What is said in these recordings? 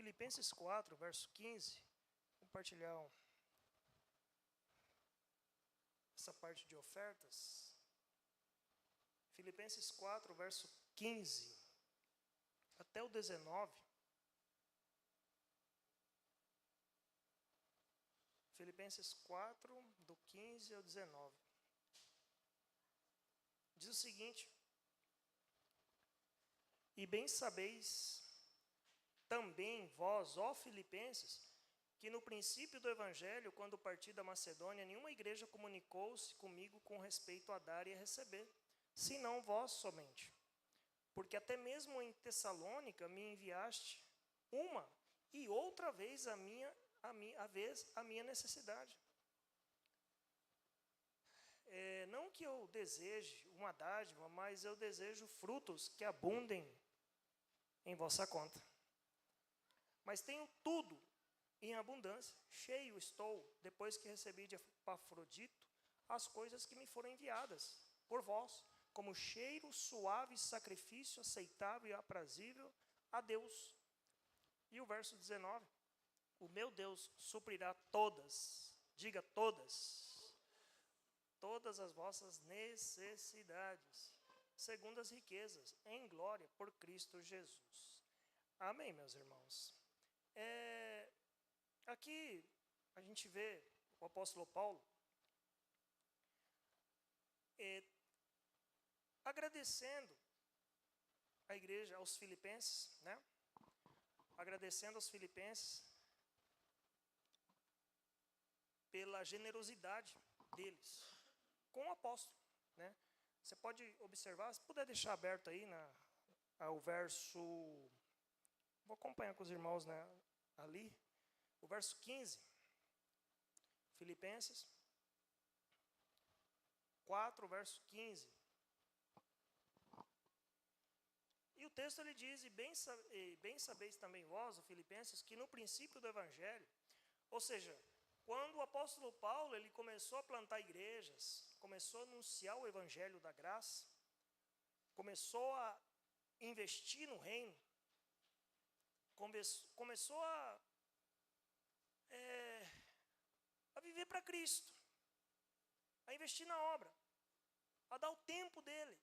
Filipenses 4, verso 15, compartilhar essa parte de ofertas. Filipenses 4, verso 15 até o 19. Filipenses 4, do 15 ao 19. Diz o seguinte: e bem sabeis também vós, ó Filipenses, que no princípio do Evangelho, quando parti da Macedônia, nenhuma igreja comunicou-se comigo com respeito a dar e a receber, senão vós somente. Porque até mesmo em Tessalônica me enviaste uma e outra vez a minha necessidade. Não que eu deseje uma dádiva, mas eu desejo frutos que abundem em vossa conta. Mas tenho tudo em abundância, cheio estou, depois que recebi de Epafrodito as coisas que me foram enviadas por vós, como cheiro suave, sacrifício aceitável e aprazível a Deus. E o verso 19, o meu Deus suprirá todas, diga todas as vossas necessidades, segundo as riquezas, em glória por Cristo Jesus. Amém, meus irmãos? Aqui a gente vê o apóstolo Paulo agradecendo a igreja, aos filipenses, né? Agradecendo aos filipenses pela generosidade deles com o apóstolo, né? Você pode observar, se puder deixar aberto aí o verso, vou acompanhar com os irmãos, né, ali, o verso 15, Filipenses 4, verso 15. E o texto ele diz, e bem sabeis também vós, os filipenses, que no princípio do Evangelho, ou seja, quando o apóstolo Paulo ele começou a plantar igrejas, começou a anunciar o Evangelho da graça, começou a investir no reino, começou a viver para Cristo, a investir na obra, a dar o tempo dele,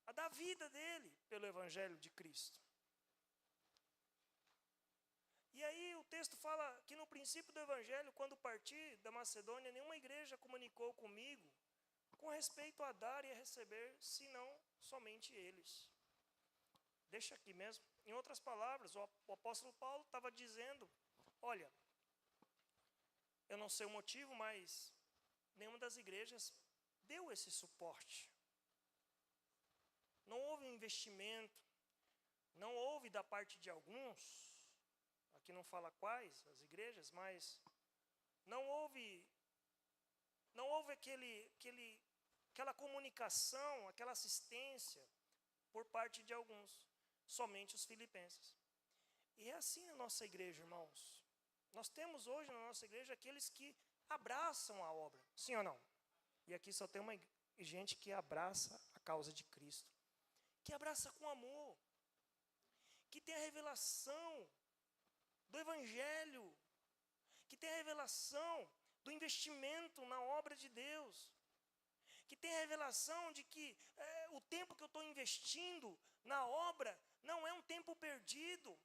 a dar a vida dele pelo Evangelho de Cristo. E aí o texto fala que no princípio do Evangelho, quando parti da Macedônia, nenhuma igreja comunicou comigo com respeito a dar e a receber, senão somente eles. Deixa aqui mesmo. Em outras palavras, o apóstolo Paulo estava dizendo, olha, eu não sei o motivo, mas nenhuma das igrejas deu esse suporte. Não houve um investimento, não houve da parte de alguns, aqui não fala quais as igrejas, mas não houve aquela comunicação, aquela assistência por parte de alguns, somente os filipenses. E é assim na nossa igreja, irmãos. Nós temos hoje na nossa igreja aqueles que abraçam a obra, sim ou não? E aqui só tem uma gente que abraça a causa de Cristo, que abraça com amor, que tem a revelação do Evangelho, que tem a revelação do investimento na obra de Deus, que tem a revelação de que o tempo que eu estou investindo na obra não é um tempo perdido,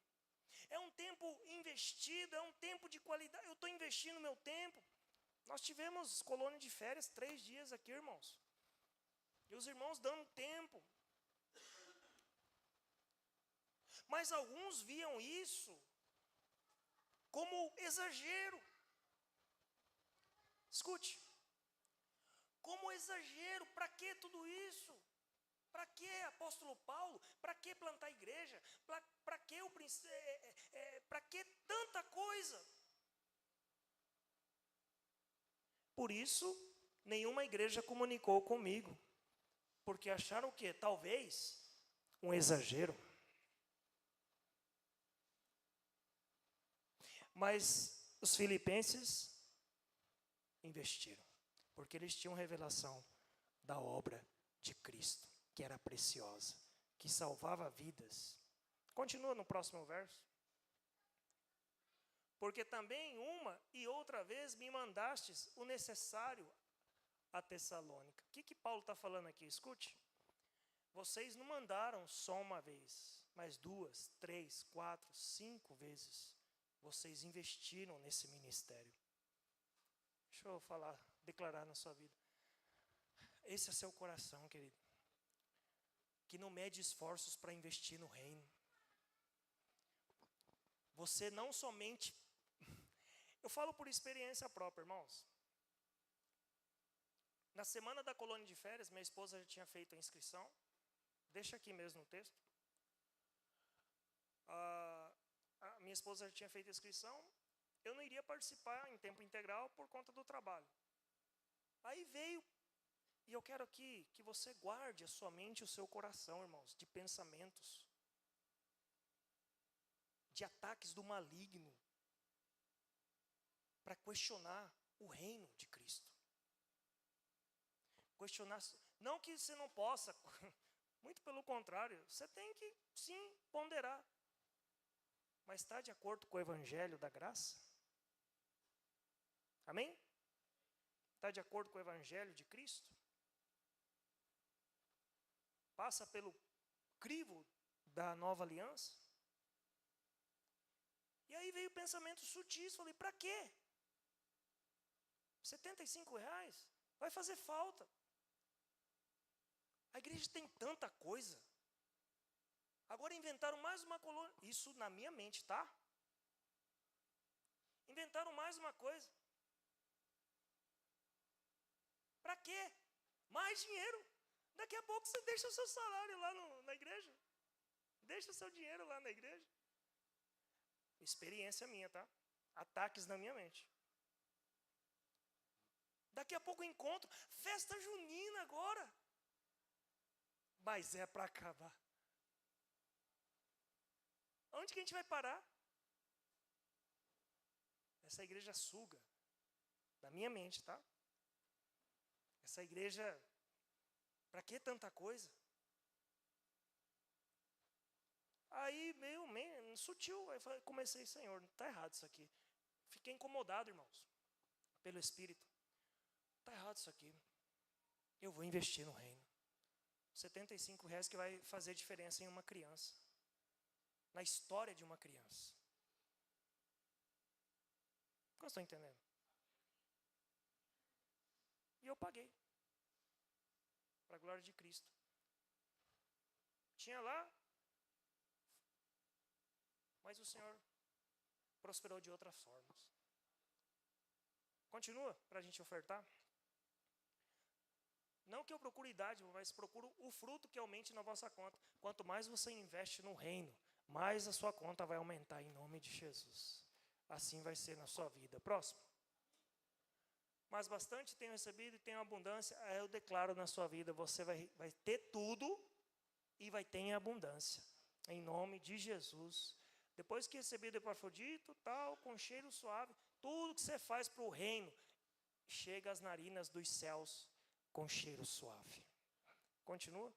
é um tempo investido, é um tempo de qualidade, eu estou investindo meu tempo. Nós tivemos colônia de férias 3 dias aqui, irmãos, e os irmãos dando tempo. Mas alguns viam isso como exagero. Escute, como exagero, para que tudo isso? Para que, apóstolo Paulo? Para que plantar igreja? Para que tanta coisa? Por isso, nenhuma igreja comunicou comigo, porque acharam o quê? Talvez um exagero. Mas os filipenses investiram, porque eles tinham revelação da obra de Cristo, que era preciosa, que salvava vidas. Continua no próximo verso. Porque também uma e outra vez me mandastes o necessário a Tessalônica. O que Paulo está falando aqui? Escute. Vocês não mandaram só uma vez, mas 2, 3, 4, 5 vezes. Vocês investiram nesse ministério. Deixa eu declarar na sua vida. Esse é seu coração, querido. Que não mede esforços para investir no reino. Você não somente... Eu falo por experiência própria, irmãos. Na semana da colônia de férias, minha esposa já tinha feito a inscrição. Deixa aqui mesmo o texto. A minha esposa já tinha feito a inscrição. Eu não iria participar em tempo integral por conta do trabalho. Aí veio, e eu quero aqui que você guarde a sua mente e o seu coração, irmãos, de pensamentos, de ataques do maligno, para questionar o reino de Cristo. Questionar, não que você não possa, muito pelo contrário, você tem que, sim, ponderar. Mas está de acordo com o evangelho da graça? Amém? Está de acordo com o evangelho de Cristo? Passa pelo crivo da nova aliança? E aí veio pensamentos sutis, falei, para quê? R$75? Vai fazer falta. A igreja tem tanta coisa. Agora inventaram mais uma colônia. Isso na minha mente, tá? Inventaram mais uma coisa. Para quê? Mais dinheiro. Daqui a pouco você deixa o seu salário lá na igreja. Deixa o seu dinheiro lá na igreja. Experiência minha, tá? Ataques na minha mente. Daqui a pouco encontro. Festa junina agora. Mas é para acabar. Onde que a gente vai parar? Essa igreja suga. Da minha mente, tá? Essa igreja, para que tanta coisa? Aí, meio sutil, aí comecei, Senhor, está errado isso aqui. Fiquei incomodado, irmãos, pelo Espírito. Está errado isso aqui. Eu vou investir no reino. R$75 que vai fazer diferença em uma criança. Na história de uma criança. Não estou entendendo. E eu paguei. Para a glória de Cristo. Tinha lá, mas o Senhor prosperou de outras formas. Continua para a gente ofertar. Não que eu procure idade, mas procuro o fruto que aumente na vossa conta. Quanto mais você investe no reino, mais a sua conta vai aumentar em nome de Jesus. Assim vai ser na sua vida. Próximo. Mas bastante tenho recebido e tenho abundância. Eu declaro na sua vida, você vai ter tudo e vai ter em abundância. Em nome de Jesus. Depois que receber o Epafrodito, tal, com cheiro suave, tudo que você faz para o reino, chega às narinas dos céus com cheiro suave. Continua.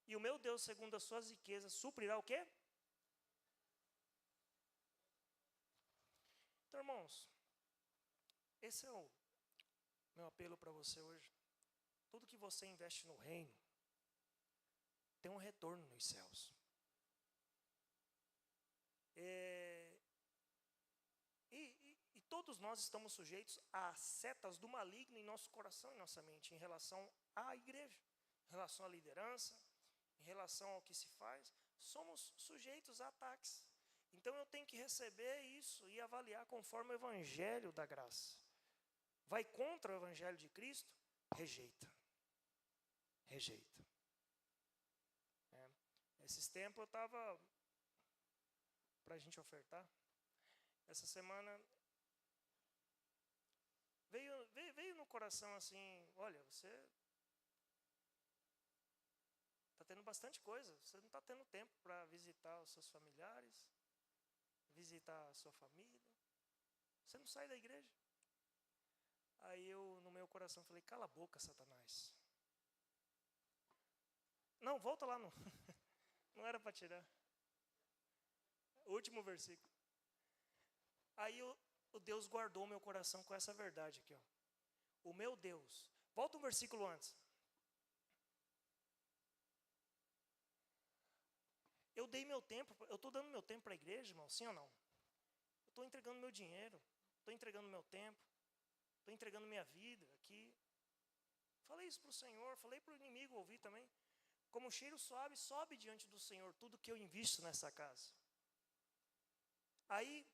E o meu Deus, segundo as suas riquezas, suprirá o quê? Então, irmãos, esse é o meu apelo para você hoje. Tudo que você investe no reino, tem um retorno nos céus. E todos nós estamos sujeitos a setas do maligno em nosso coração e nossa mente, em relação à igreja, em relação à liderança, em relação ao que se faz. Somos sujeitos a ataques. Então eu tenho que receber isso e avaliar conforme o evangelho da graça. Vai contra o evangelho de Cristo? Rejeita. Rejeita. Esses tempos eu estava, para a gente ofertar, essa semana veio no coração assim, olha, você está tendo bastante coisa, você não está tendo tempo para visitar os seus familiares, visitar a sua família, você não sai da igreja. Aí eu, no meu coração, falei, cala a boca, Satanás. Não, volta lá, não, não era para tirar. último versículo. Aí o Deus guardou meu coração com essa verdade aqui, ó. O meu Deus. Volta um versículo antes. Eu dei meu tempo, eu estou dando meu tempo para a igreja, irmão, sim ou não? Eu estou entregando meu dinheiro, estou entregando meu tempo, estou entregando minha vida aqui. Falei isso para o Senhor, falei para o inimigo ouvir também. Como um cheiro suave, sobe diante do Senhor tudo que eu invisto nessa casa. Aí,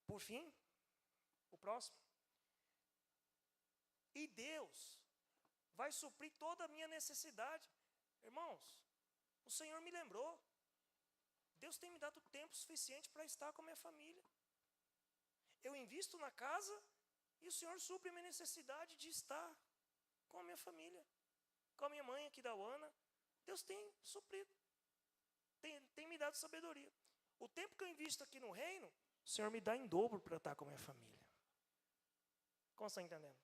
por fim, o próximo. E Deus vai suprir toda a minha necessidade. Irmãos, o Senhor me lembrou. Deus tem me dado tempo suficiente para estar com a minha família. Eu invisto na casa e o Senhor supre a minha necessidade de estar com a minha família. Com a minha mãe aqui da Uana. Deus tem suprido. Tem me dado sabedoria. O tempo que eu invisto aqui no reino, o Senhor me dá em dobro para estar com a minha família. Como você está entendendo?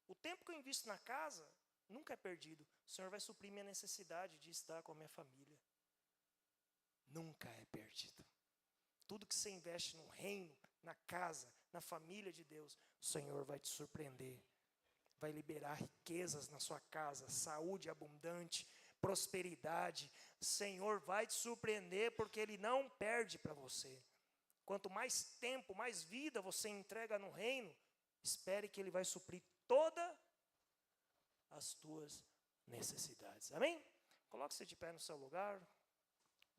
O tempo que eu invisto na casa, nunca é perdido. O Senhor vai suprir minha necessidade de estar com a minha família. Nunca é perdido. Tudo que você investe no reino, na casa, na família de Deus, o Senhor vai te surpreender. Vai liberar riquezas na sua casa, saúde abundante, prosperidade. O Senhor vai te surpreender porque Ele não perde para você. Quanto mais tempo, mais vida você entrega no reino, espere que Ele vai suprir todas as tuas necessidades. Amém? Coloque-se de pé no seu lugar.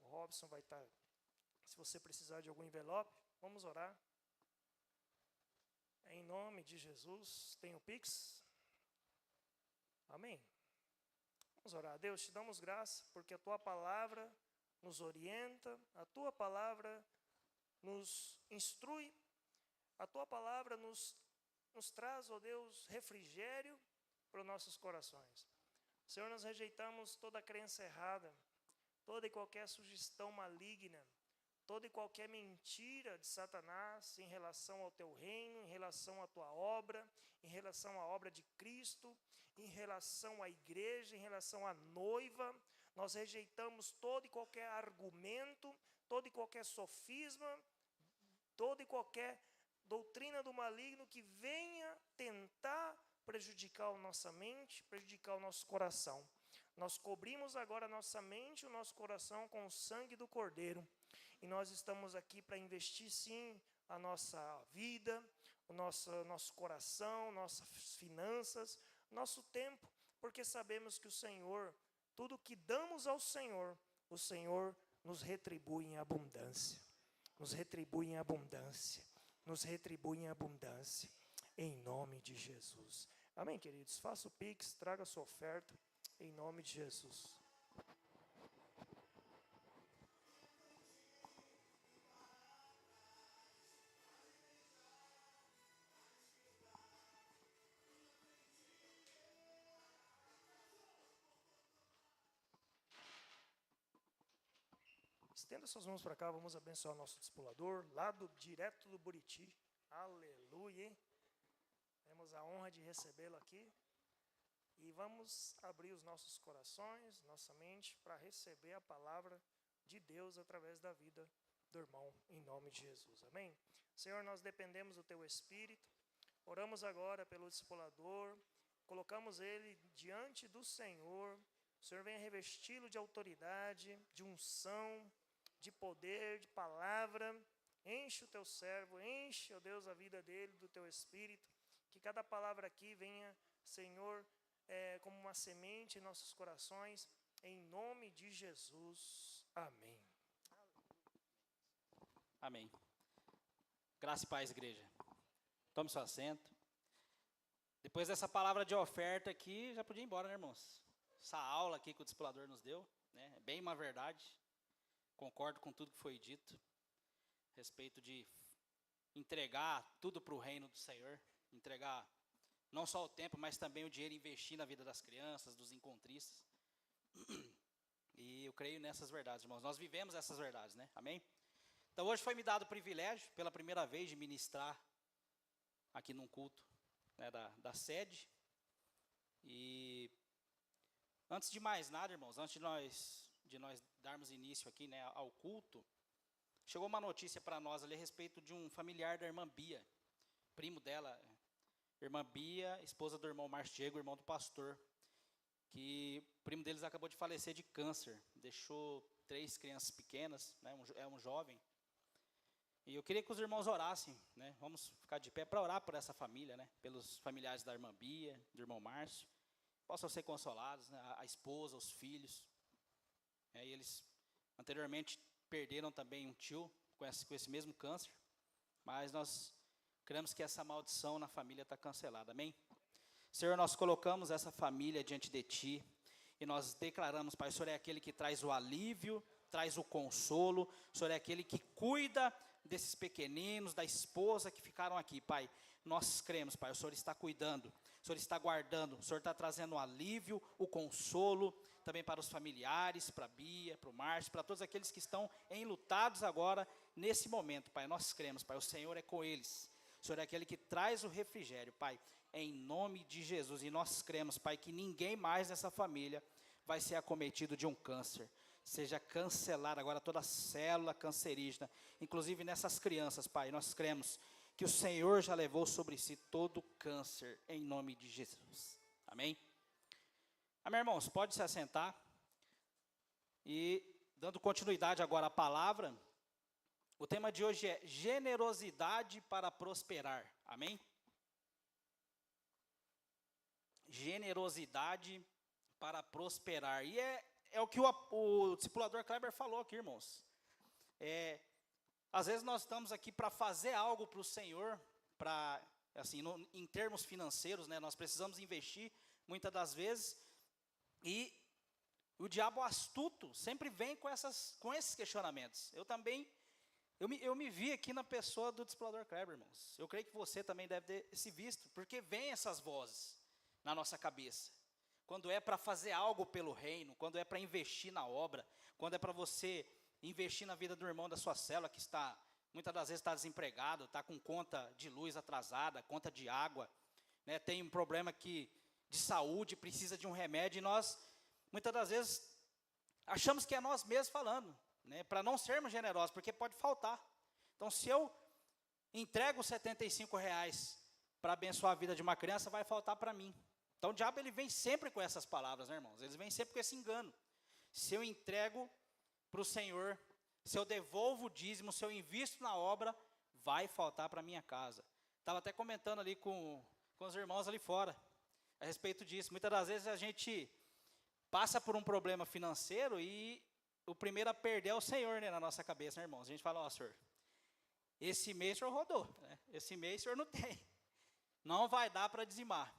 O Robson vai estar, se você precisar de algum envelope, vamos orar. Em nome de Jesus, tem o Pix? Amém? Vamos orar. Deus, te damos graça, porque a Tua palavra nos orienta, a Tua palavra nos instrui, a Tua palavra nos traz, ó Deus, refrigério para os nossos corações. Senhor, nós rejeitamos toda crença errada, toda e qualquer sugestão maligna, toda e qualquer mentira de Satanás em relação ao Teu reino, em relação à Tua obra, em relação à obra de Cristo, em relação à igreja, em relação à noiva. Nós rejeitamos todo e qualquer argumento, todo e qualquer sofisma, toda e qualquer doutrina do maligno que venha tentar prejudicar a nossa mente, prejudicar o nosso coração. Nós cobrimos agora a nossa mente e o nosso coração com o sangue do Cordeiro. E nós estamos aqui para investir, sim, a nossa vida, o nosso coração, nossas finanças, nosso tempo, porque sabemos que o Senhor, tudo que damos ao Senhor, o Senhor nos retribui em abundância. Nos retribui em abundância. Nos retribui em abundância. Em nome de Jesus. Amém, queridos? Faça o Pix, traga a sua oferta. Em nome de Jesus. Estenda suas mãos para cá, vamos abençoar o nosso discipulador, direto do Buriti. Aleluia, hein? Temos a honra de recebê-lo aqui. E vamos abrir os nossos corações, nossa mente, para receber a palavra de Deus através da vida do irmão, em nome de Jesus. Amém? Senhor, nós dependemos do Teu Espírito. Oramos agora pelo discipulador, colocamos ele diante do Senhor. O Senhor venha revesti-lo de autoridade, de unção, de poder, de palavra. Enche o Teu servo, enche, ó Deus, a vida dele do Teu Espírito. Que cada palavra aqui venha, Senhor, como uma semente em nossos corações, em nome de Jesus. Amém. Amém. Graça e paz, igreja. Tome seu assento. Depois dessa palavra de oferta aqui, já podia ir embora, né, irmãos? Essa aula aqui que o discipulador nos deu, né, é bem uma verdade. Concordo com tudo que foi dito a respeito de entregar tudo para o reino do Senhor, entregar não só o tempo, mas também o dinheiro, investir na vida das crianças, dos encontristas. E eu creio nessas verdades, irmãos. Nós vivemos essas verdades, né? Amém? Então hoje foi me dado o privilégio, pela primeira vez, de ministrar aqui num culto, né, da sede. E antes de mais nada, irmãos, antes de nós darmos início aqui, né, ao culto, chegou uma notícia para nós ali a respeito de um familiar da irmã Bia, primo dela, irmã Bia, esposa do irmão Márcio Diego, irmão do pastor, que o primo deles acabou de falecer de câncer, deixou 3 crianças pequenas, né, é um jovem. E eu queria que os irmãos orassem, né, vamos ficar de pé para orar por essa família, né, pelos familiares da irmã Bia, do irmão Márcio, possam ser consolados, né, a esposa, os filhos. E eles anteriormente perderam também um tio com esse mesmo câncer, mas nós cremos que essa maldição na família está cancelada, amém? Senhor, nós colocamos essa família diante de Ti, e nós declaramos, Pai, o Senhor é aquele que traz o alívio, traz o consolo, o Senhor é aquele que cuida desses pequeninos, da esposa que ficaram aqui, Pai. Nós cremos, Pai, o Senhor está cuidando, o Senhor está guardando, o Senhor está trazendo o alívio, o consolo, também para os familiares, para a Bia, para o Márcio, para todos aqueles que estão enlutados agora, nesse momento, Pai. Nós cremos, Pai, o Senhor é com eles, o Senhor é aquele que traz o refrigério, Pai, em nome de Jesus. E nós cremos, Pai, que ninguém mais nessa família vai ser acometido de um câncer. Seja cancelada agora toda célula cancerígena, inclusive nessas crianças, Pai. Nós cremos que o Senhor já levou sobre si todo o câncer, em nome de Jesus. Amém? Amém, irmãos? Pode se assentar. E, dando continuidade agora à palavra, o tema de hoje é generosidade para prosperar. Amém? Generosidade para prosperar. E é o que o discipulador Kleber falou aqui, irmãos. Às vezes nós estamos aqui para fazer algo para o Senhor, assim, em termos financeiros, né, nós precisamos investir muitas das vezes, e o diabo astuto sempre vem com esses questionamentos. Eu me vi aqui na pessoa do discipulador Kleber, irmãos. Eu creio que você também deve ter se visto, porque vem essas vozes na nossa cabeça. Quando é para fazer algo pelo reino, quando é para investir na obra, quando é para você investir na vida do irmão da sua célula, que muitas das vezes está desempregado, está com conta de luz atrasada, conta de água, né, tem um problema de saúde, precisa de um remédio, e nós, muitas das vezes, achamos que é nós mesmos falando, né, para não sermos generosos, porque pode faltar. Então, se eu entrego R$75 para abençoar a vida de uma criança, vai faltar para mim. Então, o diabo ele vem sempre com essas palavras, né, irmãos? Eles vêm sempre com esse engano. Se eu entrego para o Senhor, se eu devolvo o dízimo, se eu invisto na obra, vai faltar para a minha casa. Estava até comentando ali com os irmãos ali fora, a respeito disso. Muitas das vezes a gente passa por um problema financeiro e o primeiro a perder é o Senhor, né, na nossa cabeça, né, irmãos? A gente fala, ó, Senhor, esse mês o Senhor rodou, né? Esse mês o Senhor não tem. Não vai dar para dizimar.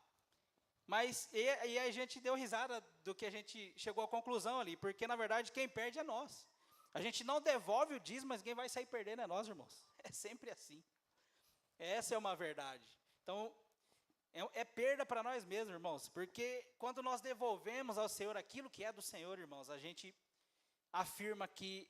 Mas, e a gente deu risada do que a gente chegou à conclusão ali, porque, na verdade, quem perde é nós. A gente não devolve o dízimo, mas quem vai sair perdendo é nós, irmãos. É sempre assim. Essa é uma verdade. Então, é perda para nós mesmos, irmãos, porque quando nós devolvemos ao Senhor aquilo que é do Senhor, irmãos, a gente afirma que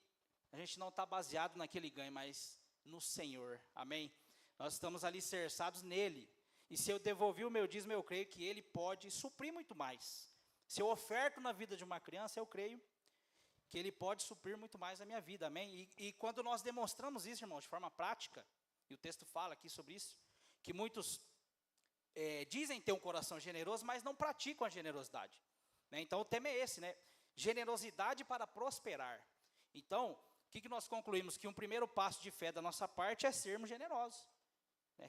a gente não está baseado naquele ganho, mas no Senhor. Amém? Nós estamos alicerçados nele. E se eu devolvi o meu dízimo, eu creio que ele pode suprir muito mais. Se eu oferto na vida de uma criança, eu creio que ele pode suprir muito mais a minha vida, amém? E quando nós demonstramos isso, irmãos, de forma prática, e o texto fala aqui sobre isso, que muitos dizem ter um coração generoso, mas não praticam a generosidade, né? Então o tema é esse, né? Generosidade para prosperar. Então, o que nós concluímos? Que um primeiro passo de fé da nossa parte é sermos generosos.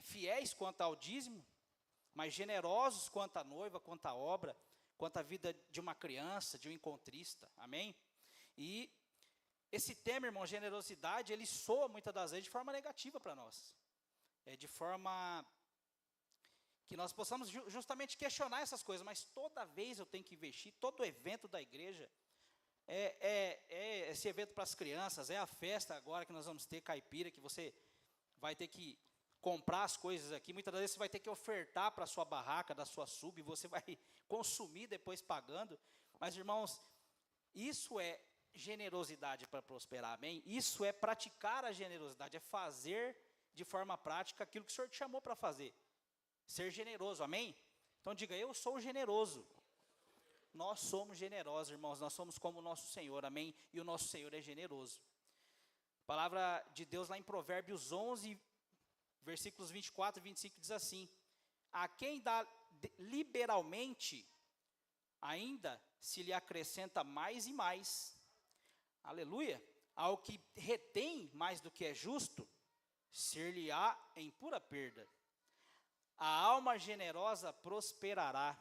Fiéis quanto ao dízimo, mas generosos quanto à noiva, quanto à obra, quanto à vida de uma criança, de um encontrista, amém? E esse tema, irmão, generosidade, ele soa muitas das vezes de forma negativa para nós, de forma que nós possamos justamente questionar essas coisas, mas toda vez eu tenho que investir, todo evento da igreja, esse evento para as crianças, é a festa agora que nós vamos ter, caipira, que você vai ter que comprar as coisas aqui, muitas das vezes você vai ter que ofertar para a sua barraca, da sua sub, e você vai consumir depois pagando. Mas, irmãos, isso é generosidade para prosperar, amém? Isso é praticar a generosidade, é fazer de forma prática aquilo que o Senhor te chamou para fazer. Ser generoso, amém? Então diga, eu sou generoso. Nós somos generosos, irmãos, nós somos como o nosso Senhor, amém? E o nosso Senhor é generoso. A palavra de Deus lá em Provérbios 11, versículos 24 e 25 diz assim: a quem dá liberalmente, ainda se lhe acrescenta mais e mais. Aleluia. Ao que retém mais do que é justo, ser-lhe-á em pura perda. A alma generosa prosperará,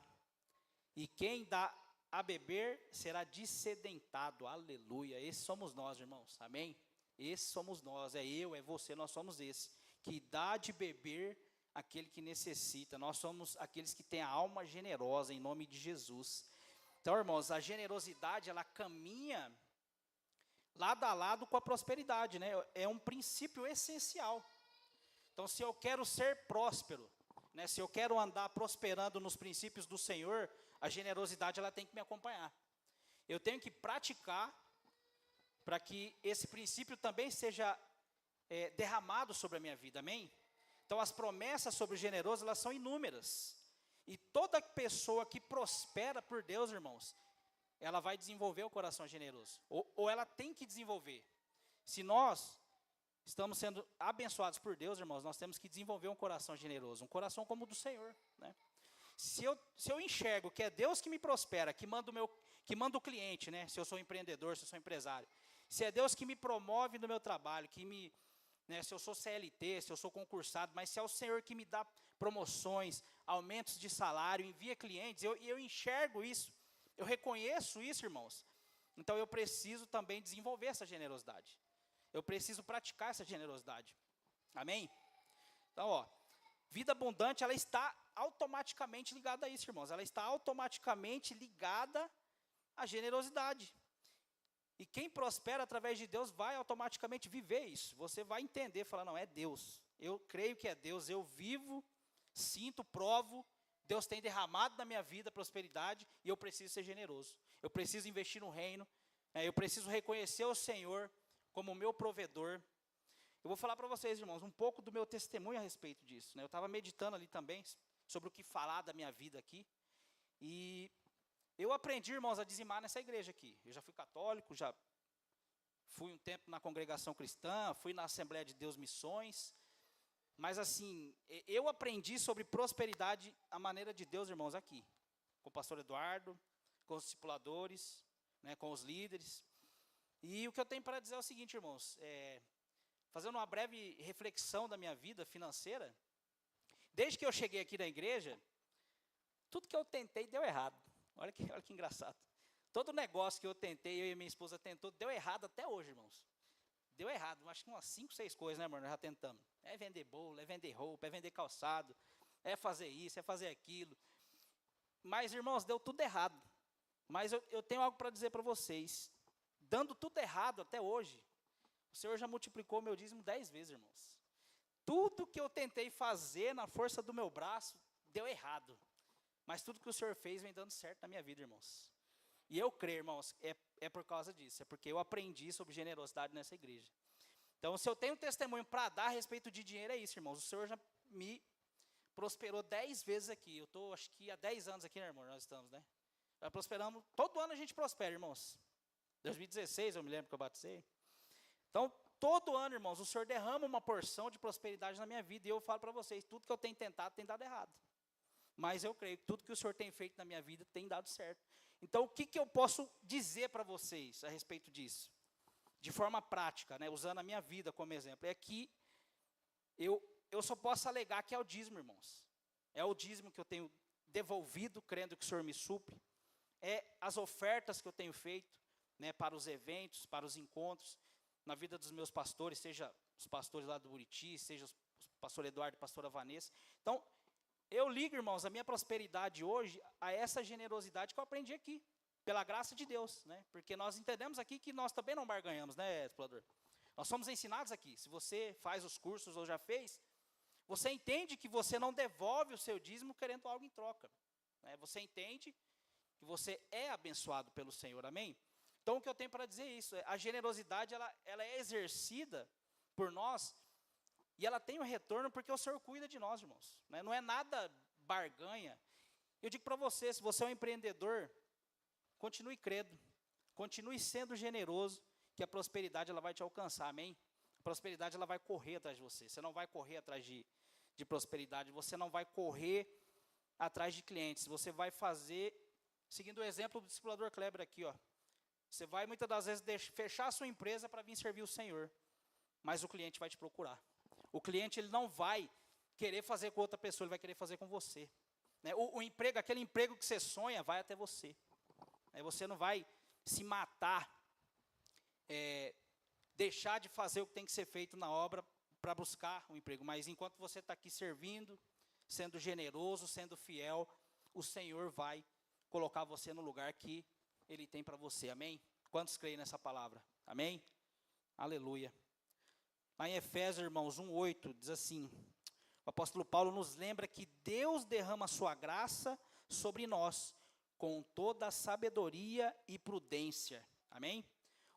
e quem dá a beber será dessedentado. Aleluia. Esses somos nós, irmãos. Amém? Esses somos nós. É eu, é você, nós somos esse. Que dá de beber aquele que necessita. Nós somos aqueles que têm a alma generosa, em nome de Jesus. Então, irmãos, a generosidade, ela caminha lado a lado com a prosperidade, né? É um princípio essencial. Então, se eu quero ser próspero, né, se eu quero andar prosperando nos princípios do Senhor, a generosidade ela tem que me acompanhar. Eu tenho que praticar para que esse princípio também seja derramado sobre a minha vida, amém? Então, as promessas sobre o generoso, elas são inúmeras. E toda pessoa que prospera por Deus, irmãos, ela vai desenvolver o coração generoso. Ou ela tem que desenvolver. Se nós estamos sendo abençoados por Deus, irmãos, nós temos que desenvolver um coração generoso, um coração como o do Senhor, né? Se eu enxergo que é Deus que me prospera, que manda o cliente, né? Se eu sou empreendedor, se eu sou empresário, se é Deus que me promove no meu trabalho, né, se eu sou CLT, se eu sou concursado, mas se é o Senhor que me dá promoções, aumentos de salário, envia clientes, eu enxergo isso, eu reconheço isso, irmãos. Então eu preciso também desenvolver essa generosidade. Eu preciso praticar essa generosidade. Amém? Então, ó, vida abundante, ela está automaticamente ligada a isso, irmãos. Ela está automaticamente ligada à generosidade. E quem prospera através de Deus vai automaticamente viver isso. Você vai entender, falar, não, é Deus. Eu creio que é Deus, eu vivo, sinto, provo. Deus tem derramado na minha vida prosperidade e eu preciso ser generoso. Eu preciso investir no reino, eu preciso reconhecer o Senhor como o meu provedor. Eu vou falar para vocês, irmãos, um pouco do meu testemunho a respeito disso, né? Eu estava meditando ali também sobre o que falar da minha vida aqui. E eu aprendi, irmãos, a dizimar nessa igreja aqui. Eu já fui católico, já fui um tempo na congregação cristã, fui na Assembleia de Deus Missões. Mas assim, eu aprendi sobre prosperidade, a maneira de Deus, irmãos, aqui. Com o pastor Eduardo, com os discipuladores, né, com os líderes. E o que eu tenho para dizer é o seguinte, irmãos, fazendo uma breve reflexão da minha vida financeira, desde que eu cheguei aqui na igreja, tudo que eu tentei deu errado. Olha que engraçado. Todo negócio que eu tentei, eu e minha esposa tentou, deu errado até hoje, irmãos. Deu errado, acho que umas 5, 6 coisas, né, amor? Nós já tentamos. É vender bolo, é vender roupa, é vender calçado, é fazer isso, é fazer aquilo. Mas, irmãos, deu tudo errado. Mas eu tenho algo para dizer para vocês. Dando tudo errado até hoje, o Senhor já multiplicou meu dízimo 10 vezes, irmãos. Tudo que eu tentei fazer na força do meu braço, deu errado. Mas tudo que o Senhor fez vem dando certo na minha vida, irmãos. E eu creio, irmãos, é por causa disso. É porque eu aprendi sobre generosidade nessa igreja. Então, se eu tenho testemunho para dar a respeito de dinheiro, é isso, irmãos. O Senhor já me prosperou 10 vezes aqui. Eu estou, acho que há 10 anos aqui, né, irmão? Nós estamos, né? Já prosperamos. Todo ano a gente prospera, irmãos. 2016, eu me lembro que eu batizei. Então, todo ano, irmãos, o Senhor derrama uma porção de prosperidade na minha vida. E eu falo para vocês, tudo que eu tenho tentado tem dado errado. Mas eu creio que tudo que o Senhor tem feito na minha vida tem dado certo. Então, o que eu posso dizer para vocês a respeito disso? De forma prática, né, usando a minha vida como exemplo, é que eu só posso alegar que é o dízimo, irmãos. É o dízimo que eu tenho devolvido, crendo que o Senhor me supre. É as ofertas que eu tenho feito, né, para os eventos, para os encontros, na vida dos meus pastores, seja os pastores lá do Buriti, seja o pastor Eduardo e a pastora Vanessa. Então, eu ligo, irmãos, a minha prosperidade hoje a essa generosidade que eu aprendi aqui, pela graça de Deus, né? Porque nós entendemos aqui que nós também não barganhamos, né, explorador? Nós somos ensinados aqui. Se você faz os cursos ou já fez, você entende que você não devolve o seu dízimo querendo algo em troca, né? Você entende que você é abençoado pelo Senhor, amém? Então, o que eu tenho para dizer é isso. A generosidade, ela é exercida por nós. E ela tem um retorno porque o Senhor cuida de nós, irmãos. Né? Não é nada barganha. Eu digo para você, se você é um empreendedor, continue crendo. Continue sendo generoso, que a prosperidade ela vai te alcançar, amém? prosperidade ela vai correr atrás de você. Você não vai correr atrás de prosperidade, você não vai correr atrás de clientes. Você vai fazer, seguindo o exemplo do discipulador Kleber aqui, ó. Você vai muitas das vezes fechar a sua empresa para vir servir o Senhor, mas o cliente vai te procurar. O cliente ele não vai querer fazer com outra pessoa, ele vai querer fazer com você. Né? O emprego, aquele emprego que você sonha, vai até você. Você não vai se matar, deixar de fazer o que tem que ser feito na obra para buscar um emprego. Mas enquanto você está aqui servindo, sendo generoso, sendo fiel, o Senhor vai colocar você no lugar que Ele tem para você. Amém? Quantos creem nessa palavra? Amém? Aleluia. Lá em Efésios, irmãos, 1:8, diz assim, o apóstolo Paulo nos lembra que Deus derrama a sua graça sobre nós, com toda a sabedoria e prudência. Amém?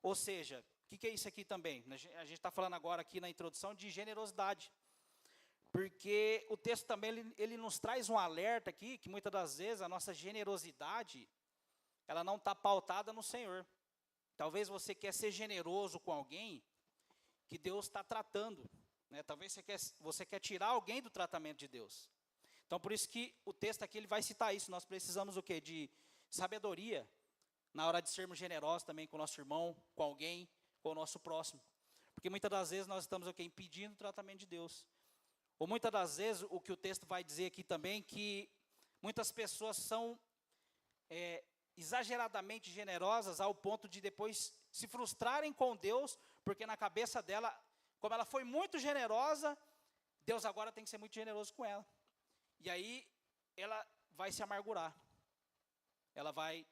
Ou seja, o que é isso aqui também? A gente está falando agora aqui na introdução de generosidade. Porque o texto também, ele nos traz um alerta aqui, que muitas das vezes a nossa generosidade, ela não está pautada no Senhor. Talvez você quer ser generoso com alguém que Deus está tratando. Né? Talvez você quer tirar alguém do tratamento de Deus. Então, por isso que o texto aqui ele vai citar isso. Nós precisamos o quê? De sabedoria na hora de sermos generosos também com o nosso irmão, com alguém, com o nosso próximo. Porque muitas das vezes nós estamos o quê? Impedindo o tratamento de Deus. Ou muitas das vezes o que o texto vai dizer aqui também, que muitas pessoas são exageradamente generosas ao ponto de depois se frustrarem com Deus, porque na cabeça dela, como ela foi muito generosa, Deus agora tem que ser muito generoso com ela. E aí ela vai se amargurar, ela vai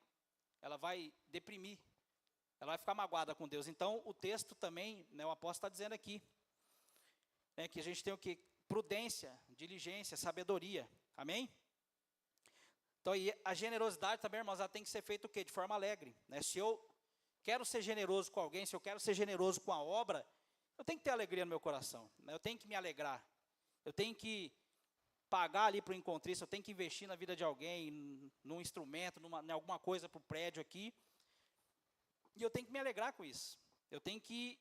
deprimir, ela vai ficar magoada com Deus. Então o texto também, né, o apóstolo está dizendo aqui, né, que a gente tem o quê? Prudência, diligência, sabedoria. Amém? Então, e a generosidade também, irmãos, ela tem que ser feita o quê? De forma alegre. Né? Se eu quero ser generoso com alguém, se eu quero ser generoso com a obra, eu tenho que ter alegria no meu coração. Né? Eu tenho que me alegrar. Eu tenho que pagar ali para o encontrista, eu tenho que investir na vida de alguém, num instrumento, em alguma coisa para o prédio aqui. E eu tenho que me alegrar com isso. Eu tenho que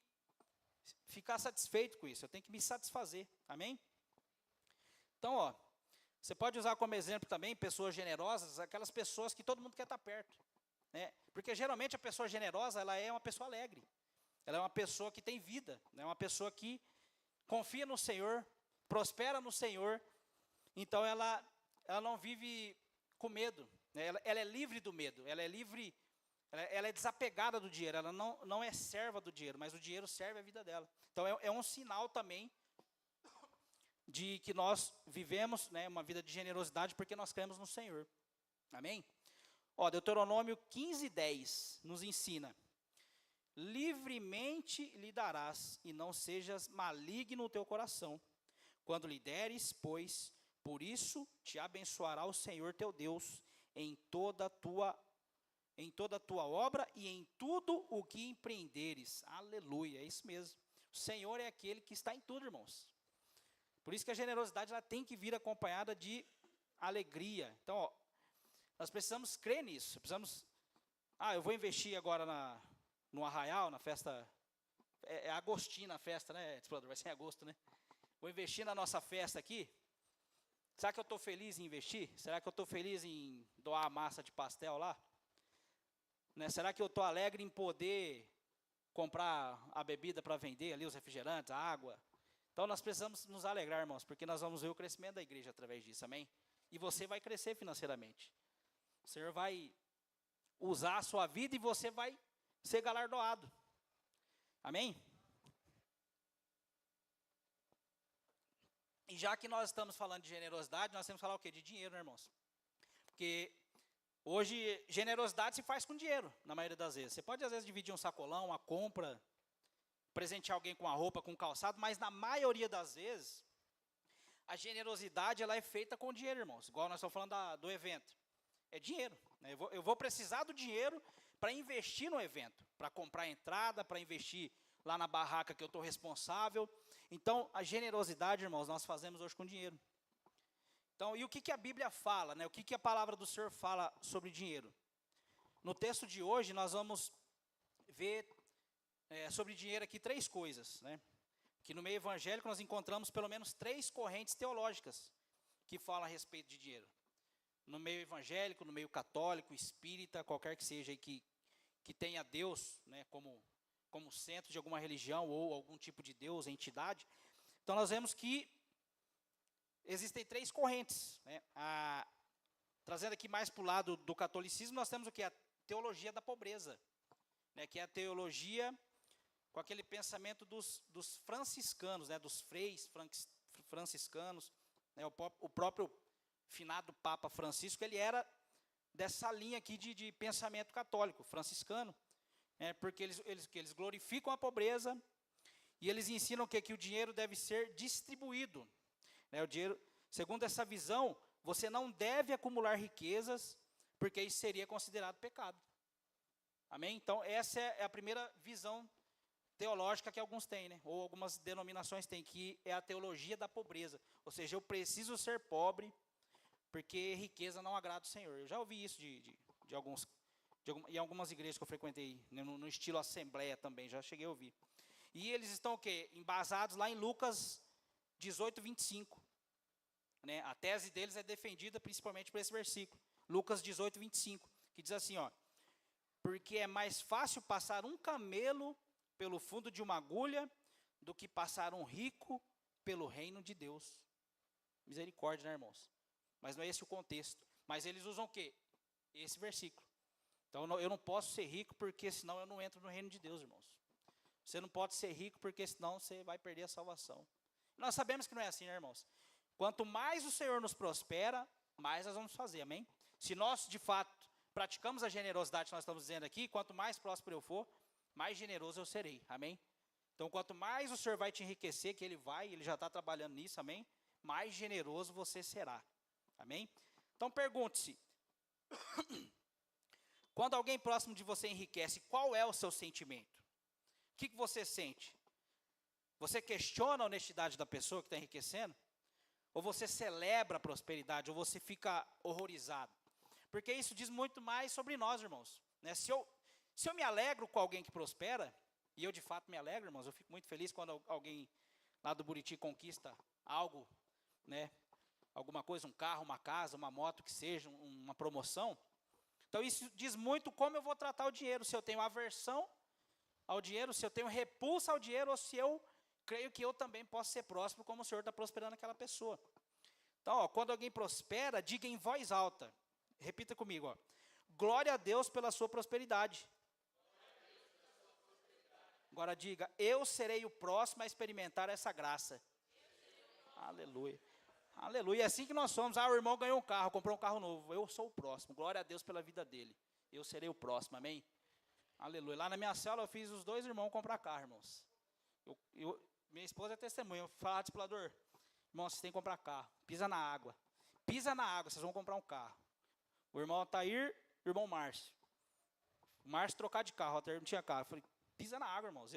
ficar satisfeito com isso. Eu tenho que me satisfazer. Amém? Então, ó, você pode usar como exemplo também pessoas generosas, aquelas pessoas que todo mundo quer estar perto. Né? Porque geralmente a pessoa generosa, ela é uma pessoa alegre. Ela é uma pessoa que tem vida. É uma pessoa que confia no Senhor, prospera no Senhor. Então ela não vive com medo. Né? Ela é livre do medo. Ela é livre, ela é desapegada do dinheiro. Ela não é serva do dinheiro, mas o dinheiro serve a vida dela. Então é um sinal também de que nós vivemos, né, uma vida de generosidade porque nós cremos no Senhor. Amém? Ó, Deuteronômio 15:10 nos ensina: livremente lhe darás e não sejas maligno no teu coração, quando lhe deres, pois por isso te abençoará o Senhor teu Deus em toda a tua obra e em tudo o que empreenderes. Aleluia, é isso mesmo. O Senhor é aquele que está em tudo, irmãos. Por isso que a generosidade ela tem que vir acompanhada de alegria. Então, ó, nós precisamos crer nisso. Precisamos, eu vou investir agora no Arraial, na festa, é agostina a festa, né, explorador? Vai ser em agosto, né? Vou investir na nossa festa aqui. Será que eu estou feliz em investir? Será que eu estou feliz em doar a massa de pastel lá? Né? Será que eu estou alegre em poder comprar a bebida para vender ali, os refrigerantes, a água? Então nós precisamos nos alegrar, irmãos, porque nós vamos ver o crescimento da igreja através disso, amém? E você vai crescer financeiramente. O Senhor vai usar a sua vida e você vai ser galardoado. Amém? E já que nós estamos falando de generosidade, nós temos que falar o quê? De dinheiro, né, irmãos? Porque hoje generosidade se faz com dinheiro, na maioria das vezes. Você pode às vezes dividir um sacolão, uma compra, presentear alguém com a roupa, com um calçado, mas na maioria das vezes, a generosidade ela é feita com dinheiro, irmãos. Igual nós estamos falando do evento. É dinheiro. Né? Eu vou precisar do dinheiro para investir no evento, para comprar a entrada, para investir lá na barraca que eu estou responsável. Então, a generosidade, irmãos, nós fazemos hoje com dinheiro. Então, e o que a Bíblia fala, né? O que a palavra do Senhor fala sobre dinheiro? No texto de hoje, nós vamos ver sobre dinheiro aqui 3 coisas, né? que no meio evangélico nós encontramos pelo menos 3 correntes teológicas que falam a respeito de dinheiro. No meio evangélico, no meio católico, espírita, qualquer que seja aí que tenha Deus, né, como centro de alguma religião ou algum tipo de Deus, entidade. Então nós vemos que existem 3 correntes, né? Trazendo aqui mais para o lado do catolicismo, nós temos o que? A teologia da pobreza, né, que é a teologia com aquele pensamento dos franciscanos, né, dos freis franciscanos, né, o próprio finado Papa Francisco, ele era dessa linha aqui de pensamento católico, franciscano, né, porque eles glorificam a pobreza e eles ensinam que o dinheiro deve ser distribuído. Né, o dinheiro, segundo essa visão, você não deve acumular riquezas, porque isso seria considerado pecado. Amém? Então, essa é a primeira visão teológica que alguns têm, né? Ou algumas denominações têm, que é a teologia da pobreza. Ou seja, eu preciso ser pobre, porque riqueza não agrada o Senhor. Eu já ouvi isso em algumas igrejas que eu frequentei, né, no estilo assembleia também, já cheguei a ouvir. E eles estão o quê? Embasados lá em Lucas 18, 25. Né? A tese deles é defendida principalmente por esse versículo. Lucas 18, 25, que diz assim, ó: porque é mais fácil passar um camelo pelo fundo de uma agulha do que passar um rico pelo reino de Deus. Misericórdia, né, irmãos? Mas não é esse o contexto. Mas eles usam o quê? Esse versículo. Então eu não posso ser rico porque senão eu não entro no reino de Deus, irmãos. Você não pode ser rico porque senão você vai perder a salvação. Nós sabemos que não é assim, né, irmãos? Quanto mais o Senhor nos prospera, mais nós vamos fazer, amém? Se nós, de fato, praticamos a generosidade que nós estamos dizendo aqui, quanto mais próspero eu for, mais generoso eu serei, amém? Então, quanto mais o Senhor vai te enriquecer, que Ele já está trabalhando nisso, amém? Mais generoso você será, amém? Então, pergunte-se, quando alguém próximo de você enriquece, qual é o seu sentimento? O que você sente? Você questiona a honestidade da pessoa que está enriquecendo? Ou você celebra a prosperidade, ou você fica horrorizado? Porque isso diz muito mais sobre nós, irmãos. Né? Se eu me alegro com alguém que prospera, e eu de fato me alegro, irmãos, eu fico muito feliz quando alguém lá do Buriti conquista algo, né? Alguma coisa, um carro, uma casa, uma moto, que seja, uma promoção. Então isso diz muito como eu vou tratar o dinheiro, se eu tenho aversão ao dinheiro, se eu tenho repulsa ao dinheiro, ou se eu creio que eu também posso ser próspero como o Senhor está prosperando aquela pessoa. Então, ó, quando alguém prospera, diga em voz alta. Repita comigo, ó. Glória a Deus pela sua prosperidade. Agora diga, eu serei o próximo a experimentar essa graça. Aleluia. Aleluia. É assim que nós somos. Ah, o irmão ganhou um carro, comprou um carro novo. Eu sou o próximo. Glória a Deus pela vida dele. Eu serei o próximo, amém? Aleluia. Lá na minha célula eu fiz os 2 irmãos comprar carro, irmãos. Minha esposa é testemunha. Eu falo, discipulador, irmão, vocês têm que comprar carro. Pisa na água. Pisa na água, vocês vão comprar um carro. O irmão Altair, o irmão Márcio. O Márcio trocar de carro, o Altair não tinha carro. Eu falei, pisa na água, irmãos.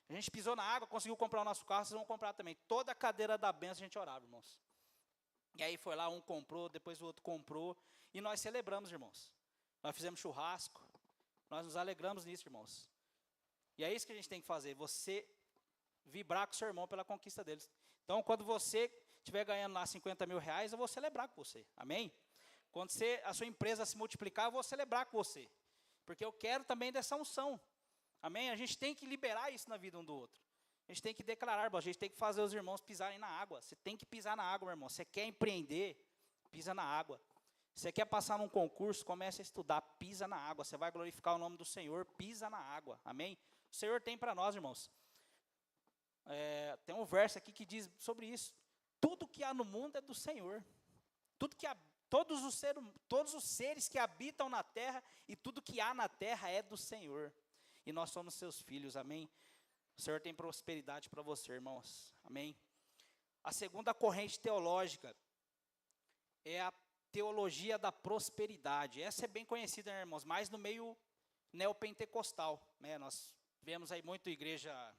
A gente pisou na água, conseguiu comprar o nosso carro, vocês vão comprar também. Toda a cadeira da bênção a gente orava, irmãos. E aí foi lá, um comprou, depois o outro comprou. E nós celebramos, irmãos. Nós fizemos churrasco. Nós nos alegramos nisso, irmãos. E é isso que a gente tem que fazer. Você vibrar com o seu irmão pela conquista deles. Então, quando você estiver ganhando lá 50 mil reais, eu vou celebrar com você. Amém? Quando a sua empresa se multiplicar, eu vou celebrar com você. Porque eu quero também dessa unção. Amém? A gente tem que liberar isso na vida um do outro. A gente tem que declarar, a gente tem que fazer os irmãos pisarem na água. Você tem que pisar na água, meu irmão. Você quer empreender, pisa na água. Você quer passar num concurso, comece a estudar, pisa na água. Você vai glorificar o nome do Senhor, pisa na água. Amém? O Senhor tem para nós, irmãos. Tem um verso aqui que diz sobre isso. Tudo que há no mundo é do Senhor. Todos os seres que habitam na terra e tudo que há na terra é do Senhor. E nós somos seus filhos, amém? O Senhor tem prosperidade para você, irmãos, amém? A segunda corrente teológica é a teologia da prosperidade. Essa é bem conhecida, né, irmãos? Mais no meio neopentecostal, né? Nós vemos aí muito igreja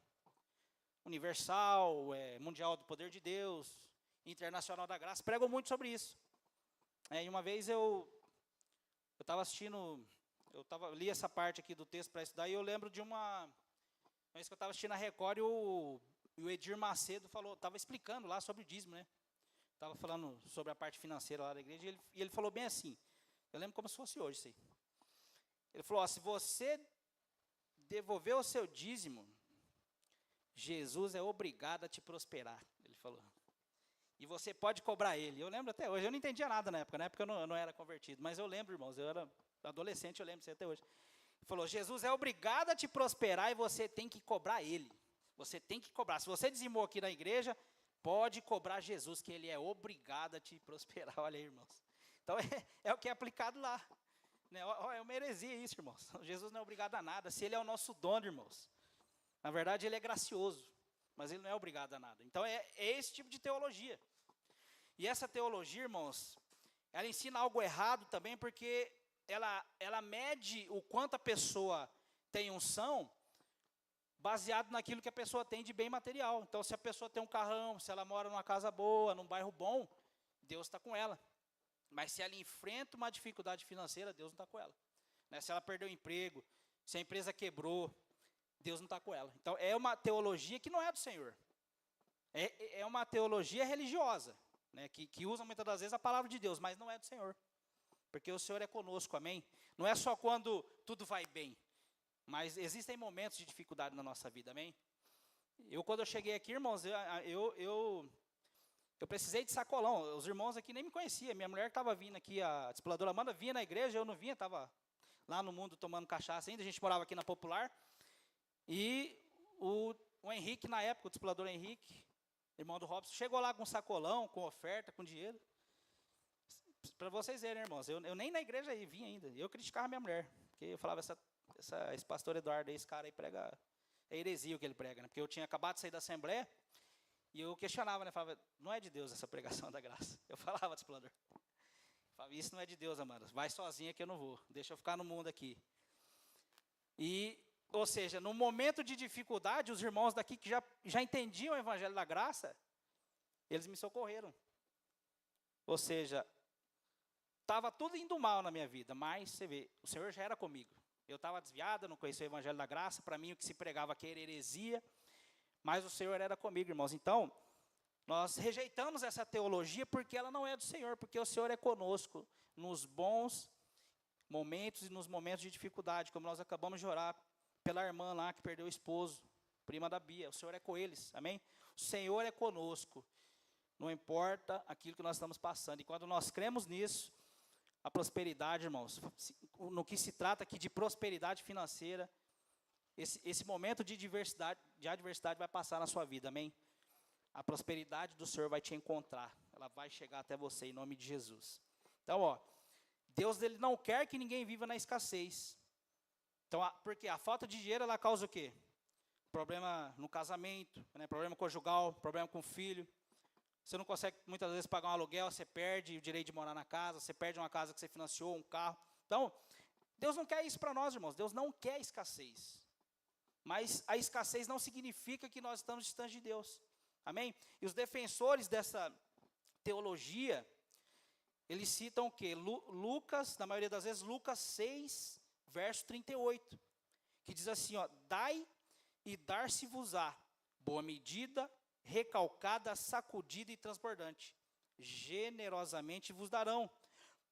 universal, mundial do poder de Deus, internacional da graça, pregam muito sobre isso. E uma vez eu estava assistindo, li essa parte aqui do texto para estudar, e eu lembro de uma vez que eu estava assistindo a Record, e o o Edir Macedo estava explicando lá sobre o dízimo, né? Estava falando sobre a parte financeira lá da igreja, e ele falou bem assim, eu lembro como se fosse hoje isso aí. Ele falou, ó, se você devolver o seu dízimo, Jesus é obrigado a te prosperar, ele falou. E você pode cobrar ele. Eu lembro até hoje, eu não entendia nada na época eu não era convertido, mas eu lembro, irmãos, eu era adolescente, eu lembro disso até hoje. Ele falou, Jesus é obrigado a te prosperar e você tem que cobrar ele. Você tem que cobrar. Se você dizimou aqui na igreja, pode cobrar Jesus, que ele é obrigado a te prosperar. Olha aí, irmãos. Então, é o que é aplicado lá. Né? É uma heresia isso, irmãos. Jesus não é obrigado a nada. Se ele é o nosso dono, irmãos. Na verdade, ele é gracioso, mas ele não é obrigado a nada. Então, é esse tipo de teologia. E essa teologia, irmãos, ela ensina algo errado também, porque ela mede o quanto a pessoa tem unção, baseado naquilo que a pessoa tem de bem material. Então, se a pessoa tem um carrão, se ela mora numa casa boa, num bairro bom, Deus está com ela. Mas se ela enfrenta uma dificuldade financeira, Deus não está com ela. Né? Se ela perdeu o emprego, se a empresa quebrou, Deus não está com ela. Então, é uma teologia que não é do Senhor. É uma teologia religiosa, né? que usa muitas das vezes a palavra de Deus, mas não é do Senhor. Porque o Senhor é conosco, amém? Não é só quando tudo vai bem. Mas existem momentos de dificuldade na nossa vida, amém? Quando eu cheguei aqui, irmãos, eu precisei de sacolão. Os irmãos aqui nem me conheciam. Minha mulher estava vindo aqui, a discipuladora Amanda vinha na igreja, eu não vinha, estava lá no mundo tomando cachaça ainda. A gente morava aqui na Popular. E o Henrique, na época, o discipulador Henrique, irmão do Robson, chegou lá com sacolão, com oferta, com dinheiro. Para vocês verem, irmãos, eu nem na igreja aí vim ainda. Eu criticava minha mulher, porque eu falava, esse pastor Eduardo, esse cara aí prega, é heresia o que ele prega, né? Porque eu tinha acabado de sair da Assembleia, e eu questionava, né? Falava, não é de Deus essa pregação da graça. Eu falava, discipulador. Falava, isso não é de Deus, Amanda. Vai sozinha que eu não vou. Deixa eu ficar no mundo aqui. Ou seja, no momento de dificuldade, os irmãos daqui que já entendiam o evangelho da graça, eles me socorreram. Ou seja, estava tudo indo mal na minha vida, mas você vê, o Senhor já era comigo. Eu estava desviado, não conhecia o evangelho da graça, para mim o que se pregava aqui era heresia, mas o Senhor era comigo, irmãos. Então, nós rejeitamos essa teologia porque ela não é do Senhor, porque o Senhor é conosco nos bons momentos e nos momentos de dificuldade, como nós acabamos de orar pela irmã lá que perdeu o esposo, prima da Bia. O Senhor é com eles, amém? O Senhor é conosco, não importa aquilo que nós estamos passando. E quando nós cremos nisso, a prosperidade, irmãos, no que se trata aqui de prosperidade financeira, esse momento de adversidade vai passar na sua vida, amém? A prosperidade do Senhor vai te encontrar, ela vai chegar até você em nome de Jesus. Então, Deus ele não quer que ninguém viva na escassez. Então, porque a falta de dinheiro, ela causa o quê? Problema no casamento, né? Problema conjugal, problema com o filho. Você não consegue, muitas vezes, pagar um aluguel, você perde o direito de morar na casa, você perde uma casa que você financiou, um carro. Então, Deus não quer isso para nós, irmãos. Deus não quer escassez. Mas a escassez não significa que nós estamos distantes de Deus. Amém? E os defensores dessa teologia, eles citam o quê? Lucas, na maioria das vezes, Lucas 6, verso 38, que diz assim, dai e dar-se-vos-á, boa medida, recalcada, sacudida e transbordante, generosamente vos darão,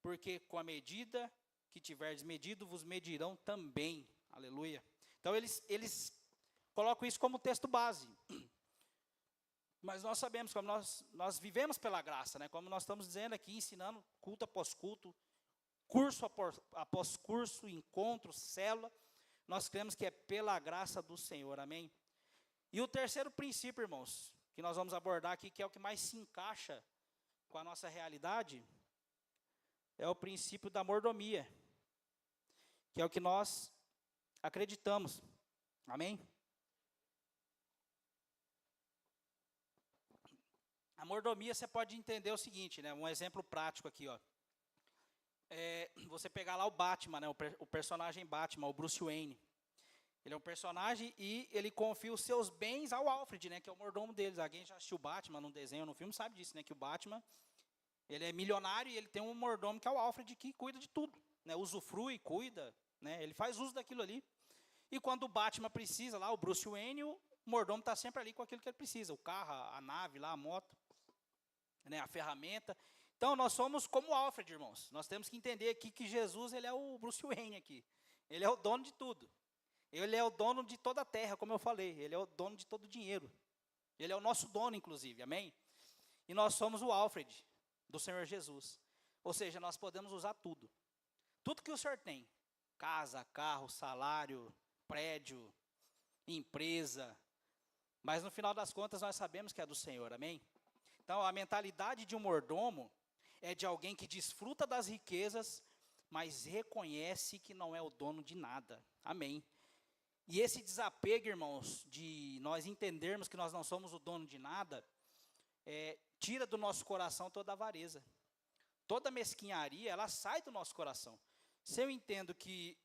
porque com a medida que tiverdes medido, vos medirão também, aleluia. Então eles colocam isso como texto base, mas nós sabemos, como nós vivemos pela graça, né? Como nós estamos dizendo aqui, ensinando culto após culto, curso após curso, encontro, célula, nós cremos que é pela graça do Senhor, amém? E o terceiro princípio, irmãos, que nós vamos abordar aqui, que é o que mais se encaixa com a nossa realidade, é o princípio da mordomia, que é o que nós acreditamos, amém? A mordomia você pode entender o seguinte, né? Um exemplo prático aqui, você pegar lá o Batman, né? O personagem Batman, o Bruce Wayne. Ele é um personagem e ele confia os seus bens ao Alfred, né? Que é o mordomo deles. Alguém já assistiu o Batman num desenho, num filme, sabe disso, né? Que o Batman, ele é milionário e ele tem um mordomo que é o Alfred, que cuida de tudo, né? Usufrui, cuida, né? Ele faz uso daquilo ali. E quando o Batman precisa, lá o Bruce Wayne, o mordomo está sempre ali com aquilo que ele precisa, o carro, a nave, lá, a moto, né, a ferramenta. Então, nós somos como o Alfred, irmãos. Nós temos que entender aqui que Jesus, ele é o Bruce Wayne aqui. Ele é o dono de tudo. Ele é o dono de toda a terra, como eu falei. Ele é o dono de todo o dinheiro. Ele é o nosso dono, inclusive, amém? E nós somos o Alfred do Senhor Jesus. Ou seja, nós podemos usar tudo. Tudo que o Senhor tem. Casa, carro, salário, prédio, empresa. Mas no final das contas nós sabemos que é do Senhor, amém? Então a mentalidade de um mordomo é de alguém que desfruta das riquezas, mas reconhece que não é o dono de nada, amém? E esse desapego, irmãos, de nós entendermos que nós não somos o dono de nada, tira do nosso coração toda a avareza. Toda mesquinharia, ela sai do nosso coração. Se eu entendo que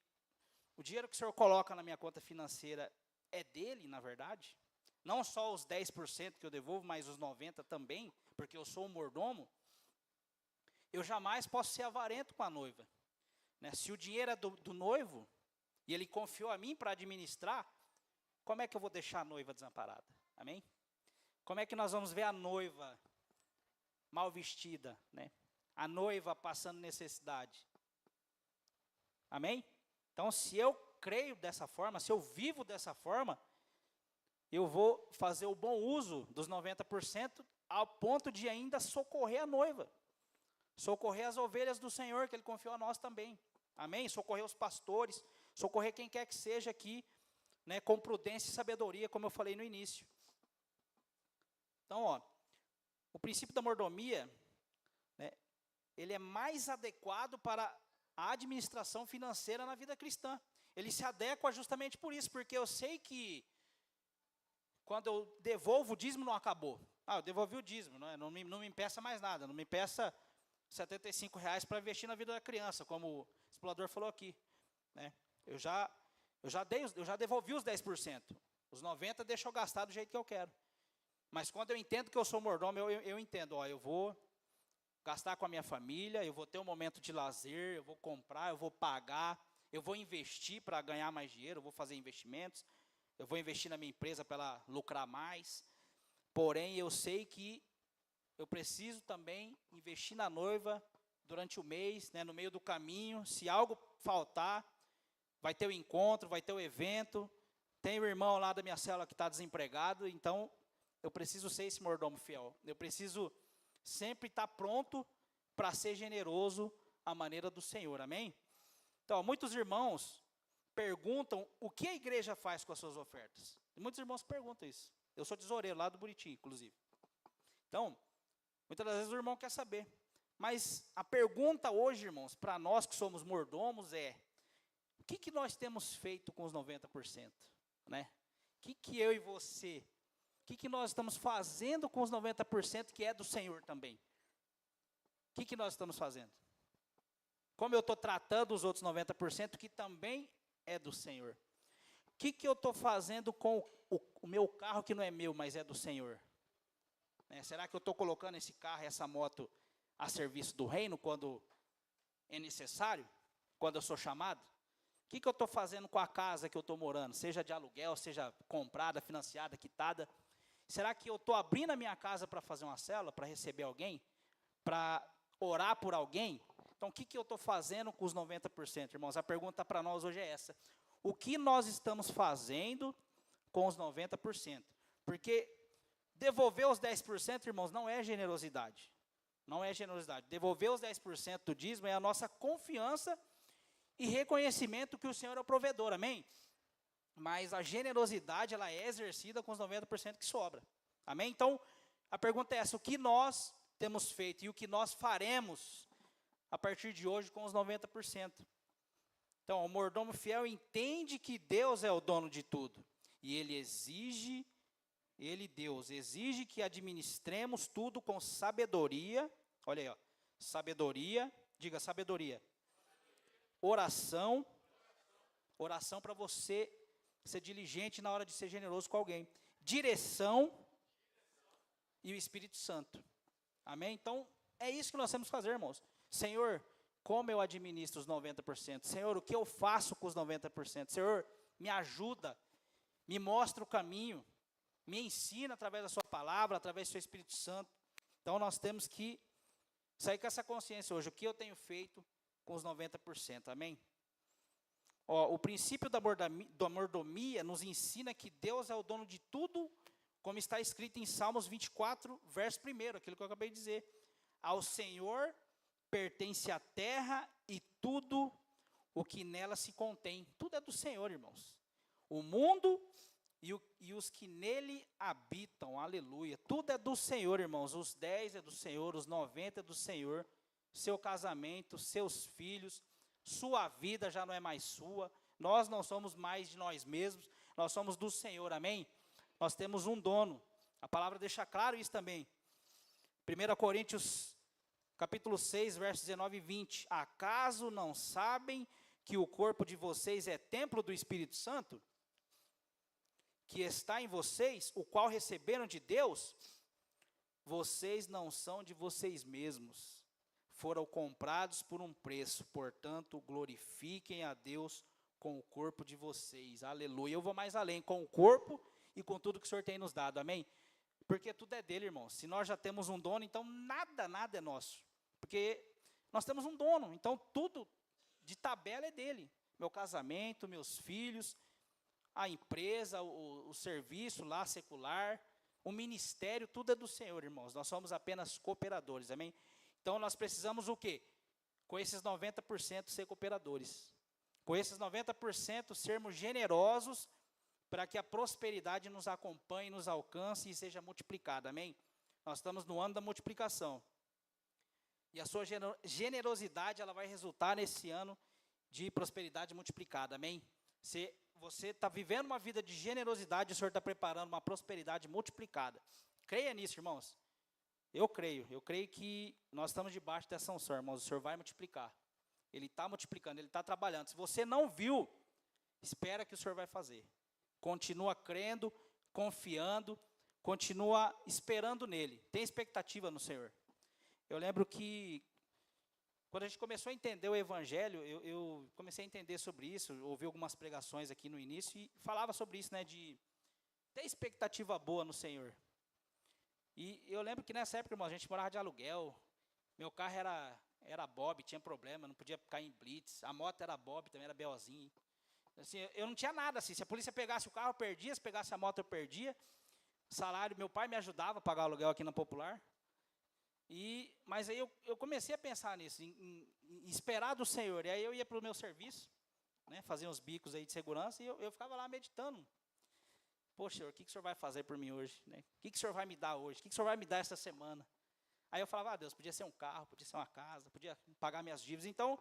o dinheiro que o Senhor coloca na minha conta financeira é dele, na verdade, não só os 10% que eu devolvo, mas os 90% também, porque eu sou um mordomo, eu jamais posso ser avarento com a noiva. Né? Se o dinheiro é do noivo, e ele confiou a mim para administrar, como é que eu vou deixar a noiva desamparada? Amém? Como é que nós vamos ver a noiva mal vestida, né? A noiva passando necessidade? Amém? Então, se eu creio dessa forma, se eu vivo dessa forma, eu vou fazer o bom uso dos 90% ao ponto de ainda socorrer a noiva. Socorrer as ovelhas do Senhor, que Ele confiou a nós também. Amém? Socorrer os pastores, socorrer quem quer que seja aqui, né, com prudência e sabedoria, como eu falei no início. Então, ó, o princípio da mordomia, né, ele é mais adequado para a administração financeira na vida cristã. Ele se adequa justamente por isso, porque eu sei que quando eu devolvo o dízimo não acabou. Eu devolvi o dízimo, não me peça mais nada, não me peça R$75 para investir na vida da criança, como o explorador falou aqui. Né? Eu já devolvi os 10%, os 90% deixa eu gastar do jeito que eu quero. Mas quando eu entendo que eu sou mordomo, eu entendo, eu vou gastar com a minha família, eu vou ter um momento de lazer, eu vou comprar, eu vou pagar, eu vou investir para ganhar mais dinheiro, eu vou fazer investimentos, eu vou investir na minha empresa para ela lucrar mais. Porém, eu sei que eu preciso também investir na noiva durante o mês, né, no meio do caminho. Se algo faltar, vai ter o encontro, vai ter o evento. Tem o irmão lá da minha célula que está desempregado, então eu preciso ser esse mordomo fiel. Eu preciso sempre estar pronto para ser generoso à maneira do Senhor, amém? Então, muitos irmãos perguntam o que a igreja faz com as suas ofertas. Muitos irmãos perguntam isso. Eu sou tesoureiro lá do Buriti, inclusive. Então, muitas das vezes o irmão quer saber. Mas a pergunta hoje, irmãos, para nós que somos mordomos é: o que nós temos feito com os 90%? Né? O que eu e você, o que nós estamos fazendo com os 90% que é do Senhor também? O que nós estamos fazendo? Como eu estou tratando os outros 90% que também é do Senhor? O que eu estou fazendo com o meu carro que não é meu, mas é do Senhor? Né? Será que eu estou colocando esse carro, essa moto a serviço do reino quando é necessário? Quando eu sou chamado? O que eu estou fazendo com a casa que eu estou morando? Seja de aluguel, seja comprada, financiada, quitada. Será que eu estou abrindo a minha casa para fazer uma célula, para receber alguém? Para orar por alguém? Então, o que eu estou fazendo com os 90%, irmãos? A pergunta para nós hoje é essa. O que nós estamos fazendo com os 90%? Porque devolver os 10%, irmãos, não é generosidade. Não é generosidade. Devolver os 10% do dízimo é a nossa confiança e reconhecimento que o Senhor é o provedor, amém? Mas a generosidade, ela é exercida com os 90% que sobra, amém? Então, a pergunta é essa: o que nós temos feito e o que nós faremos a partir de hoje com os 90%? Então, o mordomo fiel entende que Deus é o dono de tudo, e Deus, exige que administremos tudo com sabedoria. Olha aí, ó, sabedoria, diga sabedoria. Oração para você ser diligente na hora de ser generoso com alguém. Direção e o Espírito Santo. Amém? Então, é isso que nós temos que fazer, irmãos. Senhor, como eu administro os 90%? Senhor, o que eu faço com os 90%? Senhor, me ajuda, me mostra o caminho, me ensina através da sua palavra, através do seu Espírito Santo. Então nós temos que sair com essa consciência hoje, o que eu tenho feito com os 90%, amém? O princípio da mordomia nos ensina que Deus é o dono de tudo, como está escrito em Salmos 24, verso 1, aquilo que eu acabei de dizer. Ao Senhor pertence a terra e tudo o que nela se contém. Tudo é do Senhor, irmãos. O mundo e os que nele habitam, aleluia. Tudo é do Senhor, irmãos. Os 10 é do Senhor, os 90 é do Senhor. Seu casamento, seus filhos, sua vida já não é mais sua. Nós não somos mais de nós mesmos, nós somos do Senhor, amém? Nós temos um dono. A palavra deixa claro isso também. 1 Coríntios, capítulo 6, versos 19 e 20. Acaso não sabem que o corpo de vocês é templo do Espírito Santo, que está em vocês, o qual receberam de Deus? Vocês não são de vocês mesmos, foram comprados por um preço, portanto, glorifiquem a Deus com o corpo de vocês, aleluia. Eu vou mais além, com o corpo e com tudo que o Senhor tem nos dado, amém? Porque tudo é dele, irmãos. Se nós já temos um dono, então nada é nosso, porque nós temos um dono, então tudo de tabela é dele. Meu casamento, meus filhos, a empresa, o serviço lá secular, o ministério, tudo é do Senhor, irmãos. Nós somos apenas cooperadores, amém? Então nós precisamos o quê? Com esses 90% ser cooperadores. Com esses 90% sermos generosos para que a prosperidade nos acompanhe, nos alcance e seja multiplicada, amém? Nós estamos no ano da multiplicação. E a sua generosidade, ela vai resultar nesse ano de prosperidade multiplicada, amém? Se você está vivendo uma vida de generosidade, o Senhor está preparando uma prosperidade multiplicada. Creia nisso, irmãos. Eu creio que nós estamos debaixo dessa unção, irmãos. O Senhor vai multiplicar. Ele está multiplicando, Ele está trabalhando. Se você não viu, espera que o Senhor vai fazer. Continua crendo, confiando, continua esperando nele. Tem expectativa no Senhor. Eu lembro que, quando a gente começou a entender o Evangelho, eu comecei a entender sobre isso, ouvi algumas pregações aqui no início, e falava sobre isso, né, de ter expectativa boa no Senhor. E eu lembro que nessa época, irmão, a gente morava de aluguel, meu carro era Bob, tinha problema, não podia ficar em blitz, a moto era Bob, também era BOzinho. Assim, eu não tinha nada, assim, se a polícia pegasse o carro, eu perdia, se pegasse a moto, eu perdia. Salário, meu pai me ajudava a pagar o aluguel aqui na Popular. Mas aí eu comecei a pensar nisso, em esperar do Senhor. E aí eu ia para o meu serviço, né, fazia uns bicos aí de segurança, e eu ficava lá meditando. Poxa, Senhor, o que o Senhor vai fazer por mim hoje? Né? O que o Senhor vai me dar hoje? O que o Senhor vai me dar essa semana? Aí eu falava, Deus, podia ser um carro, podia ser uma casa, podia pagar minhas dívidas. Então,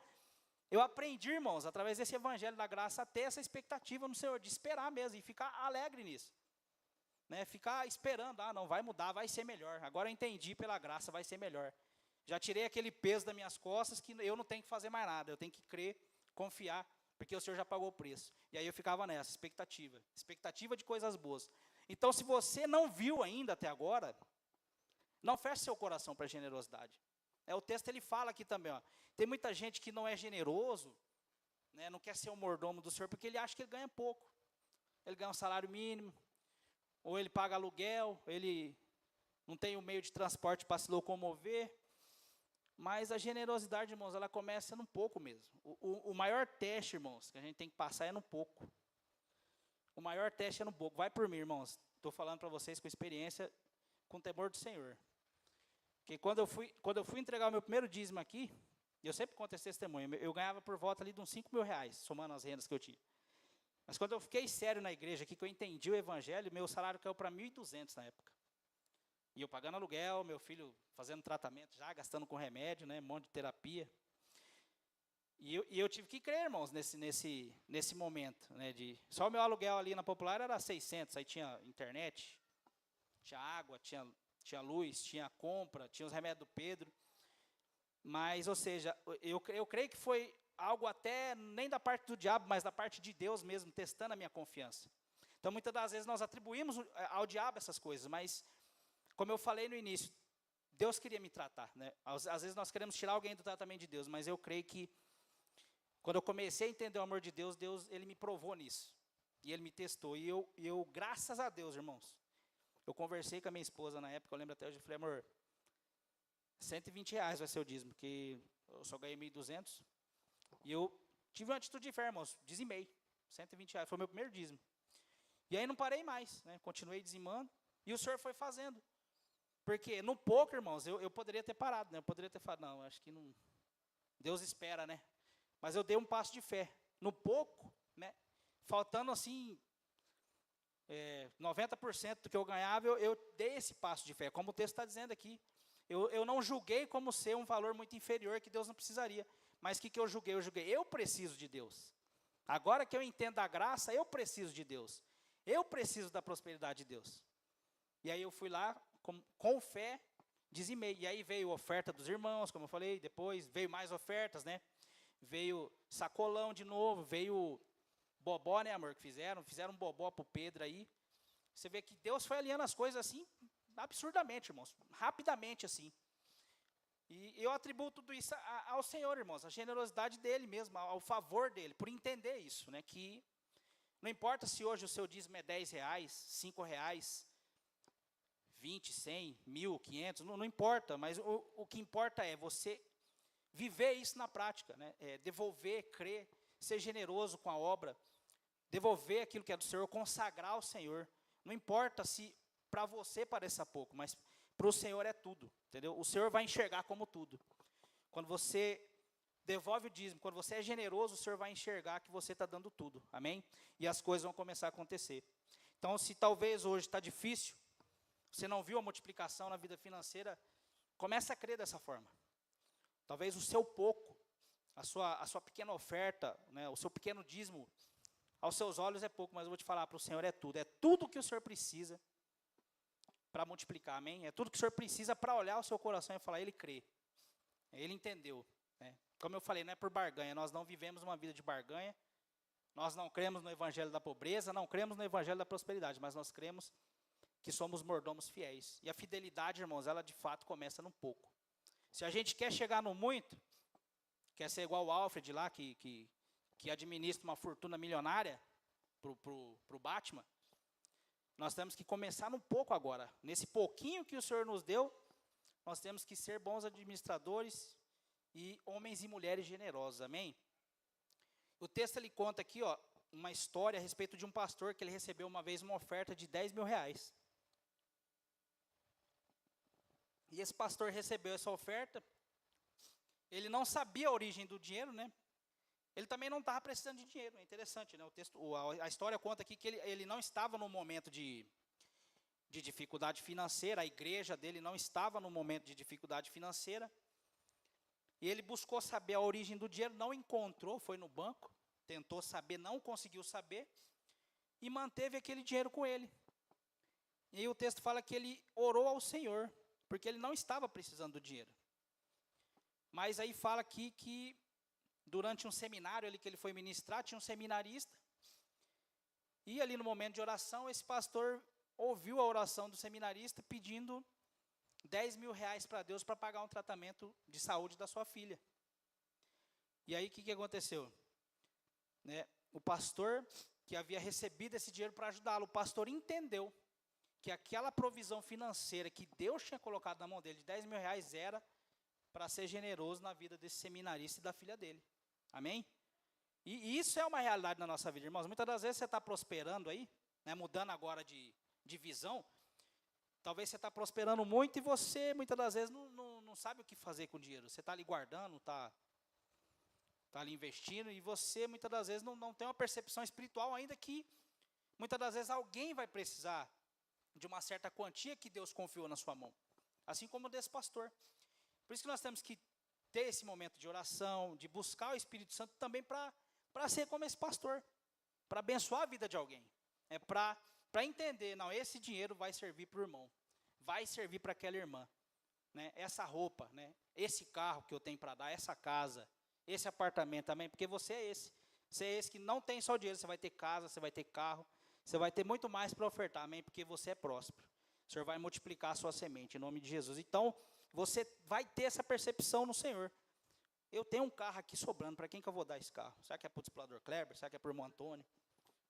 eu aprendi, irmãos, através desse evangelho da graça, a ter essa expectativa no Senhor, de esperar mesmo, e ficar alegre nisso. Né? Ficar esperando, não, vai mudar, vai ser melhor. Agora eu entendi pela graça, vai ser melhor. Já tirei aquele peso das minhas costas, que eu não tenho que fazer mais nada, eu tenho que crer, confiar, porque o Senhor já pagou o preço. E aí eu ficava nessa, expectativa de coisas boas. Então, se você não viu ainda até agora, não feche seu coração para a generosidade. O texto ele fala aqui também, tem muita gente que não é generoso, né, não quer ser o mordomo do Senhor, porque ele acha que ele ganha pouco. Ele ganha um salário mínimo, ou ele paga aluguel, ele não tem o meio de transporte para se locomover. Mas a generosidade, irmãos, ela começa no pouco mesmo. O maior teste, irmãos, que a gente tem que passar é no pouco. O maior teste é no pouco. Vai por mim, irmãos. Estou falando para vocês com experiência, com temor do Senhor. Porque quando eu fui entregar o meu primeiro dízimo aqui, eu sempre conto esse testemunho, eu ganhava por volta ali de uns 5 mil reais, somando as rendas que eu tinha. Mas quando eu fiquei sério na igreja aqui, que eu entendi o evangelho, meu salário caiu para 1.200 na época. E eu pagando aluguel, meu filho fazendo tratamento já, gastando com remédio, né, um monte de terapia. E eu tive que crer, irmãos, nesse momento. Né, só o meu aluguel ali na Popular era 600, aí tinha internet, tinha água, tinha luz, tinha compra, tinha os remédios do Pedro. Mas, ou seja, eu creio que foi algo até nem da parte do diabo, mas da parte de Deus mesmo, testando a minha confiança. Então, muitas das vezes nós atribuímos ao diabo essas coisas, mas, como eu falei no início, Deus queria me tratar. Né? Às vezes nós queremos tirar alguém do tratamento de Deus, mas eu creio que, quando eu comecei a entender o amor de Deus, Ele me provou nisso. E ele me testou. E eu, graças a Deus, irmãos, eu conversei com a minha esposa na época, eu lembro até hoje, eu falei, amor, R$ 120 vai ser o dízimo, porque eu só ganhei 1.200. E eu tive uma atitude de fé, irmãos, dizimei. R$ 120, foi o meu primeiro dízimo. E aí não parei mais, né? Continuei dizimando. E o Senhor foi fazendo. Porque no pouco, irmãos, eu poderia ter parado, né? Eu poderia ter falado, não, acho que não. Deus espera, né? Mas eu dei um passo de fé. No pouco, né? Faltando assim, 90% do que eu ganhava, eu dei esse passo de fé. Como o texto está dizendo aqui. Eu não julguei como ser um valor muito inferior que Deus não precisaria. Mas o que eu julguei? Eu preciso de Deus. Agora que eu entendo a graça, eu preciso de Deus. Eu preciso da prosperidade de Deus. E aí eu fui lá, com fé, dizimei. E aí veio a oferta dos irmãos, como eu falei, depois veio mais ofertas, né? Veio sacolão de novo, veio bobó, né, amor, que fizeram um bobó para o Pedro aí. Você vê que Deus foi alinhando as coisas assim, absurdamente, irmãos, rapidamente assim. E eu atribuo tudo isso ao Senhor, irmãos, a generosidade dele mesmo, ao favor dele, por entender isso, né, que não importa se hoje o seu dízimo é R$ 10, R$ 5, 20, 100, 1.000, 500, não importa, mas o que importa é você viver isso na prática, né, devolver, crer, ser generoso com a obra, devolver aquilo que é do Senhor, consagrar ao Senhor. Não importa se para você pareça pouco, mas para o Senhor é tudo, entendeu? O Senhor vai enxergar como tudo. Quando você devolve o dízimo, quando você é generoso, o Senhor vai enxergar que você está dando tudo, amém? E as coisas vão começar a acontecer. Então, se talvez hoje está difícil, você não viu a multiplicação na vida financeira, comece a crer dessa forma. Talvez o seu pouco, a sua pequena oferta, né, o seu pequeno dízimo, aos seus olhos é pouco, mas eu vou te falar, para o Senhor é tudo que o Senhor precisa para multiplicar, amém? É tudo que o Senhor precisa para olhar o seu coração e falar, ele crê, ele entendeu, né? Como eu falei, não é por barganha, nós não vivemos uma vida de barganha, nós não cremos no evangelho da pobreza, não cremos no evangelho da prosperidade, mas nós cremos que somos mordomos fiéis, e a fidelidade, irmãos, ela de fato começa no pouco. Se a gente quer chegar no muito, quer ser igual o Alfred lá, que administra uma fortuna milionária pro Batman, nós temos que começar no pouco agora. Nesse pouquinho que o Senhor nos deu, nós temos que ser bons administradores e homens e mulheres generosos, amém? O texto ele conta aqui, ó, uma história a respeito de um pastor que ele recebeu uma vez uma oferta de R$ 10.000. E esse pastor recebeu essa oferta, ele não sabia a origem do dinheiro, né? Ele também não estava precisando de dinheiro, é interessante, né? A história conta aqui que ele não estava no momento de dificuldade financeira, a igreja dele não estava no momento de dificuldade financeira, e ele buscou saber a origem do dinheiro, não encontrou, foi no banco, tentou saber, não conseguiu saber, e manteve aquele dinheiro com ele. E aí o texto fala que ele orou ao Senhor, porque ele não estava precisando do dinheiro. Mas aí fala aqui que durante um seminário ali que ele foi ministrar, tinha um seminarista, e ali no momento de oração, esse pastor ouviu a oração do seminarista pedindo R$ 10.000 para Deus para pagar um tratamento de saúde da sua filha. E aí o que aconteceu? Né, o pastor que havia recebido esse dinheiro para ajudá-lo, o pastor entendeu que aquela provisão financeira que Deus tinha colocado na mão dele, de R$ 10.000, era para ser generoso na vida desse seminarista e da filha dele. Amém? E isso é uma realidade na nossa vida, irmãos. Muitas das vezes você está prosperando aí, né, mudando agora de visão. Talvez você está prosperando muito e você, muitas das vezes, não sabe o que fazer com o dinheiro. Você está ali guardando, está ali investindo, e você, muitas das vezes, não tem uma percepção espiritual ainda que, muitas das vezes, alguém vai precisar de uma certa quantia que Deus confiou na sua mão. Assim como desse pastor. Por isso que nós temos que ter esse momento de oração, de buscar o Espírito Santo também para ser como esse pastor, para abençoar a vida de alguém, para entender, não, esse dinheiro vai servir para o irmão, vai servir para aquela irmã, né, essa roupa, né, esse carro que eu tenho para dar, essa casa, esse apartamento também, porque você é esse que não tem só dinheiro, você vai ter casa, você vai ter carro, você vai ter muito mais para ofertar, amém, porque você é próspero, o Senhor vai multiplicar a sua semente, em nome de Jesus. Então, você vai ter essa percepção no Senhor. Eu tenho um carro aqui sobrando, para quem que eu vou dar esse carro? Será que é para o discipulador Kleber? Será que é para o irmão Antônio?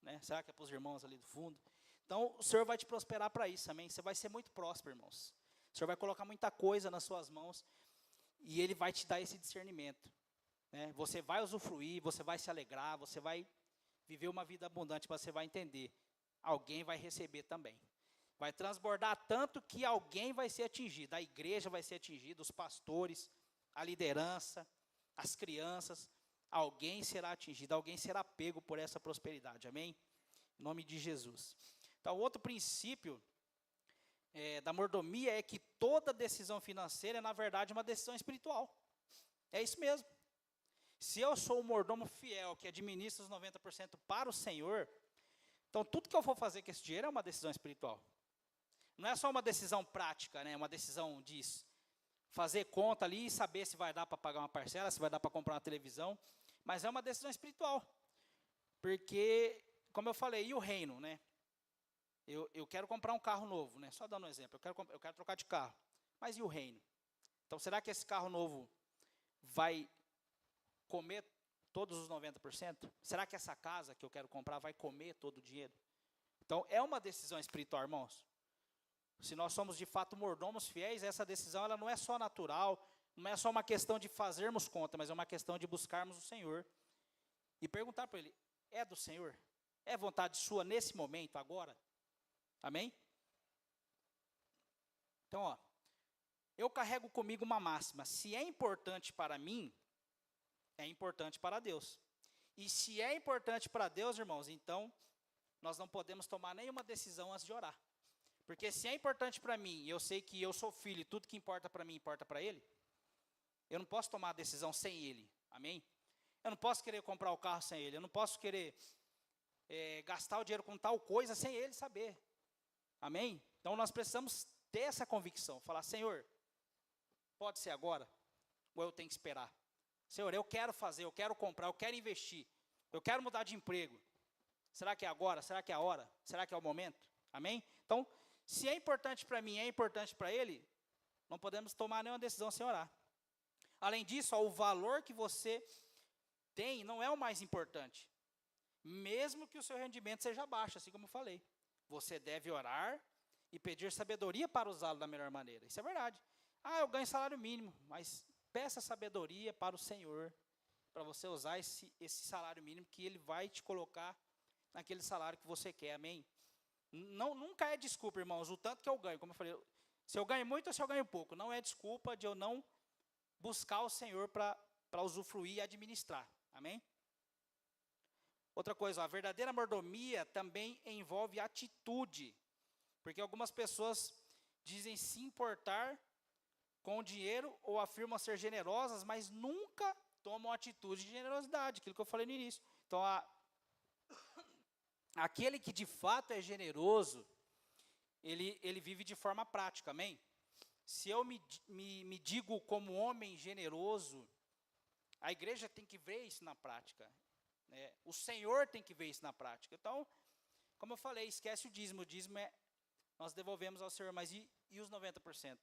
né? Será que é para os irmãos ali do fundo? Então, o Senhor vai te prosperar para isso, amém? Você vai ser muito próspero, irmãos. O Senhor vai colocar muita coisa nas suas mãos e Ele vai te dar esse discernimento, né? Você vai usufruir, você vai se alegrar, você vai viver uma vida abundante, você vai entender. Alguém vai receber também. Vai transbordar tanto que alguém vai ser atingido. A igreja vai ser atingida, os pastores, a liderança, as crianças. Alguém será atingido, alguém será pego por essa prosperidade, amém? Em nome de Jesus. Então, outro princípio da mordomia é que toda decisão financeira é, na verdade, uma decisão espiritual. É isso mesmo. Se eu sou um mordomo fiel que administra os 90% para o Senhor, então tudo que eu for fazer com esse dinheiro é uma decisão espiritual. Não é só uma decisão prática, né? Uma decisão de fazer conta ali e saber se vai dar para pagar uma parcela, se vai dar para comprar uma televisão, mas é uma decisão espiritual. Porque, como eu falei, e o reino, né? Eu quero comprar um carro novo, né? Só dando um exemplo, eu quero trocar de carro. Mas e o reino? Então, será que esse carro novo vai comer todos os 90%? Será que essa casa que eu quero comprar vai comer todo o dinheiro? Então, é uma decisão espiritual, irmãos. Se nós somos de fato mordomos fiéis, essa decisão ela não é só natural, não é só uma questão de fazermos conta, mas é uma questão de buscarmos o Senhor e perguntar para Ele, é do Senhor? É vontade sua nesse momento, agora? Amém? Então, ó, eu carrego comigo uma máxima, se é importante para mim, é importante para Deus. E se é importante para Deus, irmãos, então nós não podemos tomar nenhuma decisão antes de orar. Porque se é importante para mim, e eu sei que eu sou filho e tudo que importa para mim importa para Ele, eu não posso tomar a decisão sem Ele, amém? Eu não posso querer comprar o carro sem Ele, eu não posso querer gastar o dinheiro com tal coisa sem Ele saber, amém? Então nós precisamos ter essa convicção, falar, Senhor, pode ser agora, ou eu tenho que esperar? Senhor, eu quero fazer, eu quero comprar, eu quero investir, eu quero mudar de emprego, será que é agora? Será que é a hora? Será que é o momento? Amém? Então, se é importante para mim, é importante para Ele, não podemos tomar nenhuma decisão sem orar. Além disso, ó, o valor que você tem não é o mais importante. Mesmo que o seu rendimento seja baixo, assim como eu falei. Você deve orar e pedir sabedoria para usá-lo da melhor maneira. Isso é verdade. Ah, eu ganho salário mínimo, mas peça sabedoria para o Senhor, para você usar esse salário mínimo que Ele vai te colocar naquele salário que você quer, amém? Não, nunca é desculpa, irmãos, o tanto que eu ganho. Como eu falei, se eu ganho muito ou se eu ganho pouco, não é desculpa de eu não buscar o Senhor para usufruir e administrar, amém? Outra coisa, a verdadeira mordomia também envolve atitude, porque algumas pessoas dizem se importar com o dinheiro ou afirmam ser generosas, mas nunca tomam atitude de generosidade, aquilo que eu falei no início. Então, aquele que de fato é generoso, ele vive de forma prática, amém? Se eu me digo como homem generoso, a igreja tem que ver isso na prática, né? O Senhor tem que ver isso na prática. Então, como eu falei, esquece o dízimo nós devolvemos ao Senhor, mas e os 90%?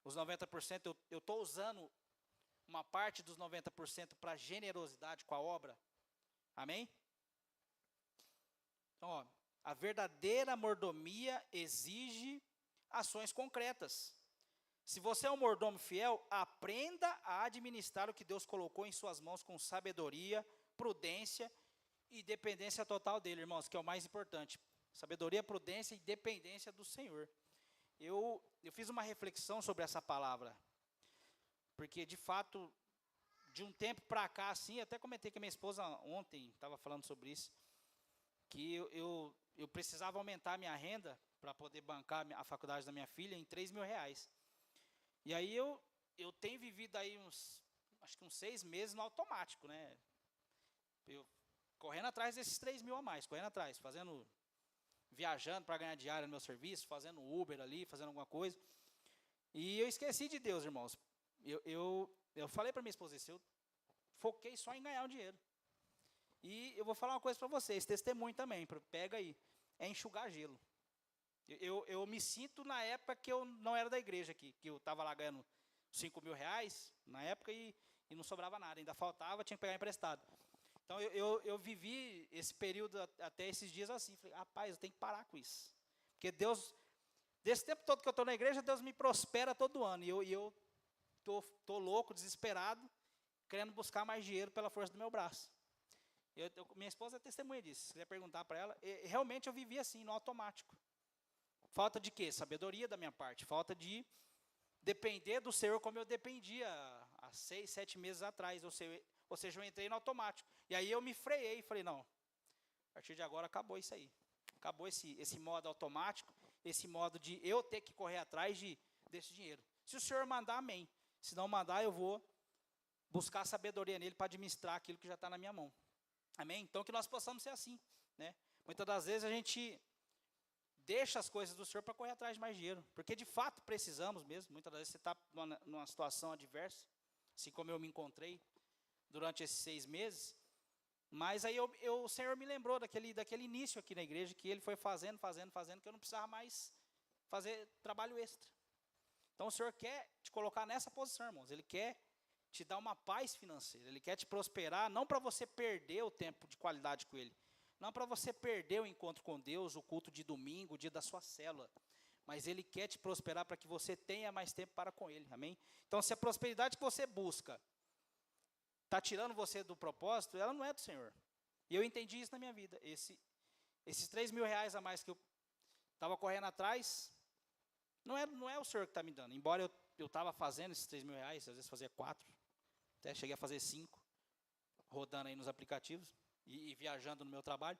Os 90% eu estou usando uma parte dos 90% para generosidade com a obra, amém? Então, ó, a verdadeira mordomia exige ações concretas. Se você é um mordomo fiel, aprenda a administrar o que Deus colocou em suas mãos com sabedoria, prudência e dependência total dele, irmãos, que é o mais importante. Sabedoria, prudência e dependência do Senhor. Eu fiz uma reflexão sobre essa palavra, porque de fato, de um tempo para cá, assim, até comentei com a minha esposa ontem, estava falando sobre isso, que eu precisava aumentar a minha renda para poder bancar a faculdade da minha filha em R$3.000. E aí eu tenho vivido aí acho que uns 6 meses no automático, né? Eu correndo atrás desses 3.000 a mais, correndo atrás, viajando para ganhar diária no meu serviço, fazendo Uber ali, fazendo alguma coisa. E eu esqueci de Deus, irmãos. Eu falei para minha esposa isso, eu foquei só em ganhar o dinheiro. E eu vou falar uma coisa para vocês, testemunho também, pega aí, é enxugar gelo. Eu me sinto na época que eu não era da igreja aqui, que eu estava lá ganhando R$5.000 na época e não sobrava nada, ainda faltava, tinha que pegar emprestado. Então, eu vivi esse período até esses dias assim. Falei, rapaz, eu tenho que parar com isso. Porque Deus, desse tempo todo que eu estou na igreja, Deus me prospera todo ano. E eu tô louco, desesperado, querendo buscar mais dinheiro pela força do meu braço. Minha esposa é testemunha disso. Se quiser perguntar para ela, realmente eu vivi assim, no automático. Falta de quê? Sabedoria da minha parte. Falta de depender do Senhor como eu dependia há 6, 7 meses atrás. Ou seja, eu entrei no automático. E aí eu me freiei e falei, não, a partir de agora acabou isso aí. Acabou esse modo automático, esse modo de eu ter que correr atrás desse dinheiro. Se o Senhor mandar, amém. Se não mandar, eu vou buscar sabedoria nele para administrar aquilo que já está na minha mão. Amém? Então, que nós possamos ser assim, né? Muitas das vezes a gente deixa as coisas do Senhor para correr atrás de mais dinheiro, porque de fato precisamos mesmo. Muitas das vezes você está numa situação adversa, assim como eu me encontrei durante esses 6 meses, mas aí o Senhor me lembrou daquele início aqui na igreja, que Ele foi fazendo, que eu não precisava mais fazer trabalho extra. Então o Senhor quer te colocar nessa posição, irmãos. Ele quer te dar uma paz financeira, Ele quer te prosperar, não para você perder o tempo de qualidade com Ele, não para você perder o encontro com Deus, o culto de domingo, o dia da sua célula, mas Ele quer te prosperar para que você tenha mais tempo para com Ele, amém? Então, se a prosperidade que você busca está tirando você do propósito, ela não é do Senhor. E eu entendi isso na minha vida. Esses R$3.000 a mais que eu estava correndo atrás, não é o Senhor que está me dando, embora eu estava fazendo esses R$3.000, às vezes fazia 4, até cheguei a fazer 5, rodando aí nos aplicativos e viajando no meu trabalho.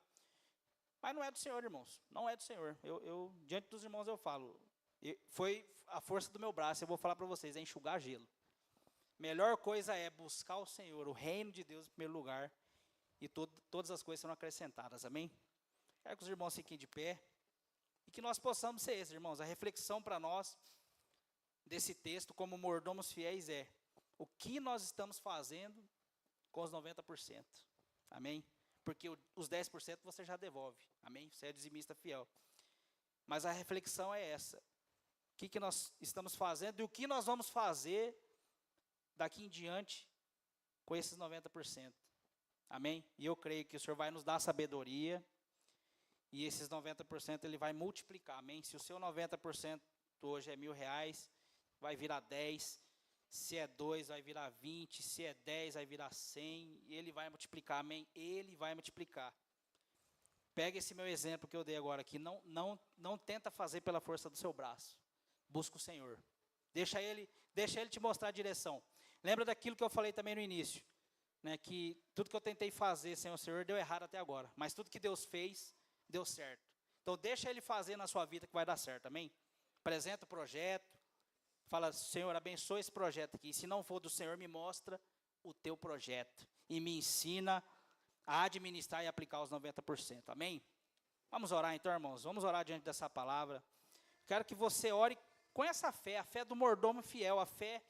Mas não é do Senhor, irmãos, não é do Senhor. Eu diante dos irmãos eu falo, foi a força do meu braço, eu vou falar para vocês, é enxugar gelo. Melhor coisa é buscar o Senhor, o reino de Deus em primeiro lugar, e todas as coisas serão acrescentadas, amém? Quero que os irmãos fiquem de pé, e que nós possamos ser esses, irmãos. A reflexão para nós desse texto, como mordomos fiéis, é o que nós estamos fazendo com os 90%, amém? Porque os 10% você já devolve, amém? Você é dizimista fiel. Mas a reflexão é essa, o que nós estamos fazendo e o que nós vamos fazer daqui em diante com esses 90%, amém? E eu creio que o Senhor vai nos dar sabedoria, e esses 90% Ele vai multiplicar, amém? Se o seu 90% hoje é R$1.000, vai virar 10, se é 2 vai virar 20, se é 10 vai virar 100, e Ele vai multiplicar, amém? Ele vai multiplicar. Pega esse meu exemplo que eu dei agora aqui, não tenta fazer pela força do seu braço, busca o Senhor, deixa Ele te mostrar a direção. Lembra daquilo que eu falei também no início, né, que tudo que eu tentei fazer sem o Senhor deu errado até agora, mas tudo que Deus fez, deu certo. Então deixa Ele fazer na sua vida que vai dar certo, amém? Apresenta o projeto, fala, Senhor, abençoa esse projeto aqui, e se não for do Senhor, me mostra o teu projeto, e me ensina a administrar e aplicar os 90%, amém? Vamos orar então, irmãos, vamos orar diante dessa palavra. Quero que você ore com essa fé, a fé do mordomo fiel, a fé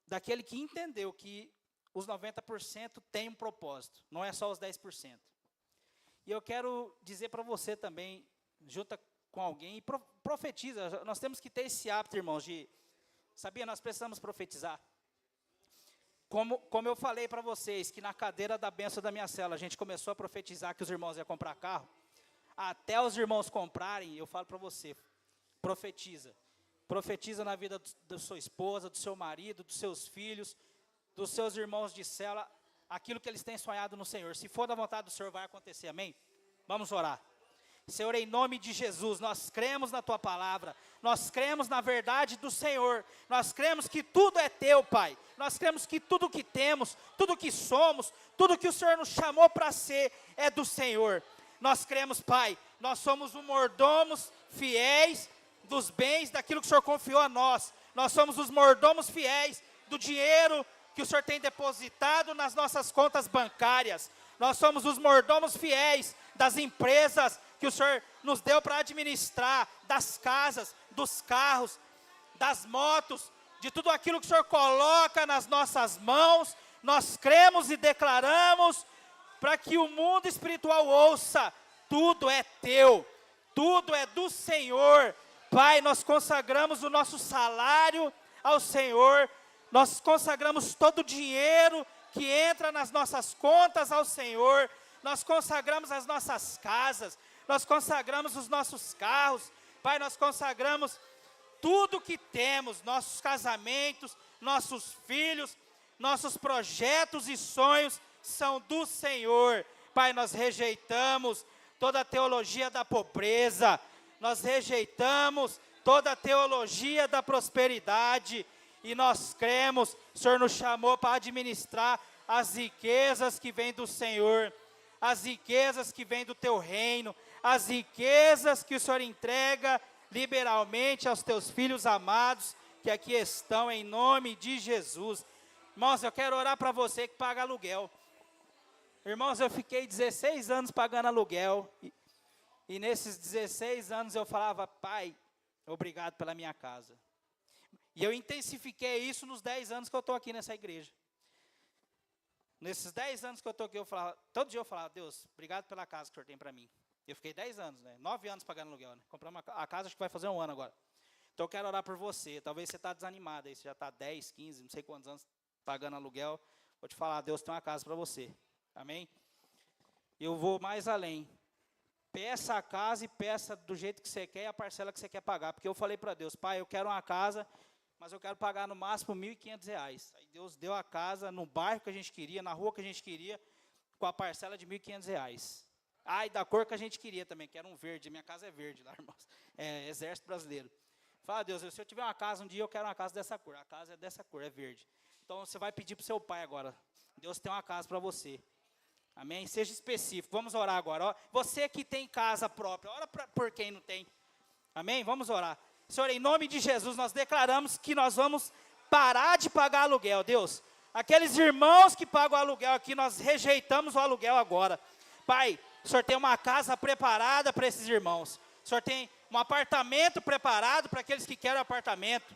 daquele que entendeu que os 90% tem um propósito, não é só os 10%. E eu quero dizer para você também, junta com alguém, e profetiza. Nós temos que ter esse hábito, irmãos, sabia, nós precisamos profetizar. Como eu falei para vocês, que na cadeira da bênção da minha célula, a gente começou a profetizar que os irmãos iam comprar carro, até os irmãos comprarem, eu falo para você, profetiza. Profetiza na vida da sua esposa, do seu marido, dos seus filhos, dos seus irmãos de célula, aquilo que eles têm sonhado no Senhor. Se for da vontade do Senhor, vai acontecer, amém? Vamos orar. Senhor, em nome de Jesus, nós cremos na Tua palavra, nós cremos na verdade do Senhor, nós cremos que tudo é Teu, Pai, nós cremos que tudo que temos, tudo que somos, tudo que o Senhor nos chamou para ser, é do Senhor. Nós cremos, Pai, nós somos os mordomos fiéis dos bens, daquilo que o Senhor confiou a nós. Nós somos os mordomos fiéis do dinheiro que o Senhor tem depositado nas nossas contas bancárias. Nós somos os mordomos fiéis das empresas que o Senhor nos deu para administrar, das casas, dos carros, das motos, de tudo aquilo que o Senhor coloca nas nossas mãos. Nós cremos e declaramos para que o mundo espiritual ouça, tudo é Teu, tudo é do Senhor. Pai, nós consagramos o nosso salário ao Senhor, nós consagramos todo o dinheiro que entra nas nossas contas ao Senhor. Nós consagramos as nossas casas, nós consagramos os nossos carros, Pai, nós consagramos tudo que temos, nossos casamentos, nossos filhos, nossos projetos e sonhos são do Senhor. Pai, nós rejeitamos toda a teologia da pobreza, nós rejeitamos toda a teologia da prosperidade, e nós cremos, o Senhor nos chamou para administrar as riquezas que vêm do Senhor, as riquezas que vêm do teu reino, as riquezas que o Senhor entrega liberalmente aos teus filhos amados, que aqui estão em nome de Jesus. Irmãos, eu quero orar para você que paga aluguel. Irmãos, eu fiquei 16 anos pagando aluguel, e nesses 16 anos eu falava, Pai, obrigado pela minha casa. E eu intensifiquei isso nos 10 anos que eu estou aqui nessa igreja. Nesses 10 anos que eu estou aqui, todo dia eu falava, Deus, obrigado pela casa que o Senhor tem para mim. Eu fiquei 10 anos, 9 anos pagando aluguel, compramos a casa, acho que vai fazer um ano agora. Então eu quero orar por você. Talvez você está desanimado aí, você já está 10, 15, não sei quantos anos pagando aluguel. Vou te falar, Deus tem uma casa para você. Amém? Eu vou mais além. Peça a casa e peça do jeito que você quer e a parcela que você quer pagar. Porque eu falei para Deus, Pai, eu quero uma casa, mas eu quero pagar no máximo R$1.500. Aí Deus deu a casa no bairro que a gente queria, na rua que a gente queria, com a parcela de R$1.500. Ah, e da cor que a gente queria também, que era um verde. Minha casa é verde lá, irmãos. É Exército Brasileiro. Fala, Deus, se eu tiver uma casa um dia, eu quero uma casa dessa cor. A casa é dessa cor, é verde. Então você vai pedir para o seu pai agora. Deus tem uma casa para você. Amém? Seja específico. Vamos orar agora. Ó, você que tem casa própria, ora por quem não tem. Amém? Vamos orar. Senhor, em nome de Jesus, nós declaramos que nós vamos parar de pagar aluguel, Deus. Aqueles irmãos que pagam aluguel aqui, nós rejeitamos o aluguel agora. Pai, o Senhor tem uma casa preparada para esses irmãos. O Senhor tem um apartamento preparado para aqueles que querem apartamento.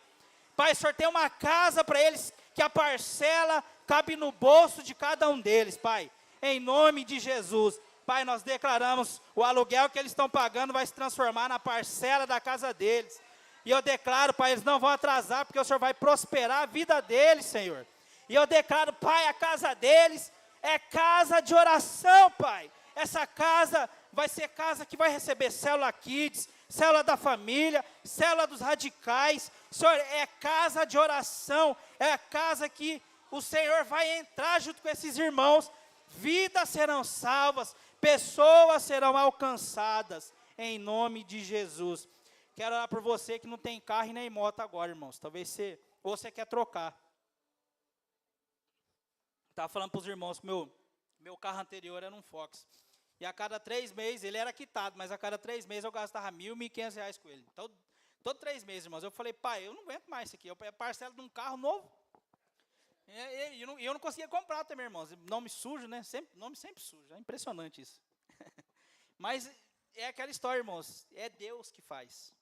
Pai, o Senhor tem uma casa para eles que a parcela cabe no bolso de cada um deles, Pai. Em nome de Jesus. Pai, nós declaramos o aluguel que eles estão pagando vai se transformar na parcela da casa deles. E eu declaro, Pai, eles não vão atrasar, porque o Senhor vai prosperar a vida deles, Senhor. E eu declaro, Pai, a casa deles é casa de oração, Pai. Essa casa vai ser casa que vai receber célula kids, célula da família, célula dos radicais. Senhor, é casa de oração, é a casa que o Senhor vai entrar junto com esses irmãos. Vidas serão salvas, pessoas serão alcançadas, em nome de Jesus. Quero orar por você que não tem carro e nem moto agora, irmãos. Talvez você quer trocar. Estava falando para os irmãos que meu carro anterior era um Fox. E a cada 3 meses, ele era quitado, mas a cada 3 meses eu gastava R$1.000, R$1.500 com ele. Então, todo 3 meses, irmãos, eu falei, pai, eu não aguento mais isso aqui. Eu parcelo de um carro novo. E eu não conseguia comprar também, irmãos. Nome sujo, né? Nome sempre sujo. É impressionante isso. Mas é aquela história, irmãos. É Deus que faz.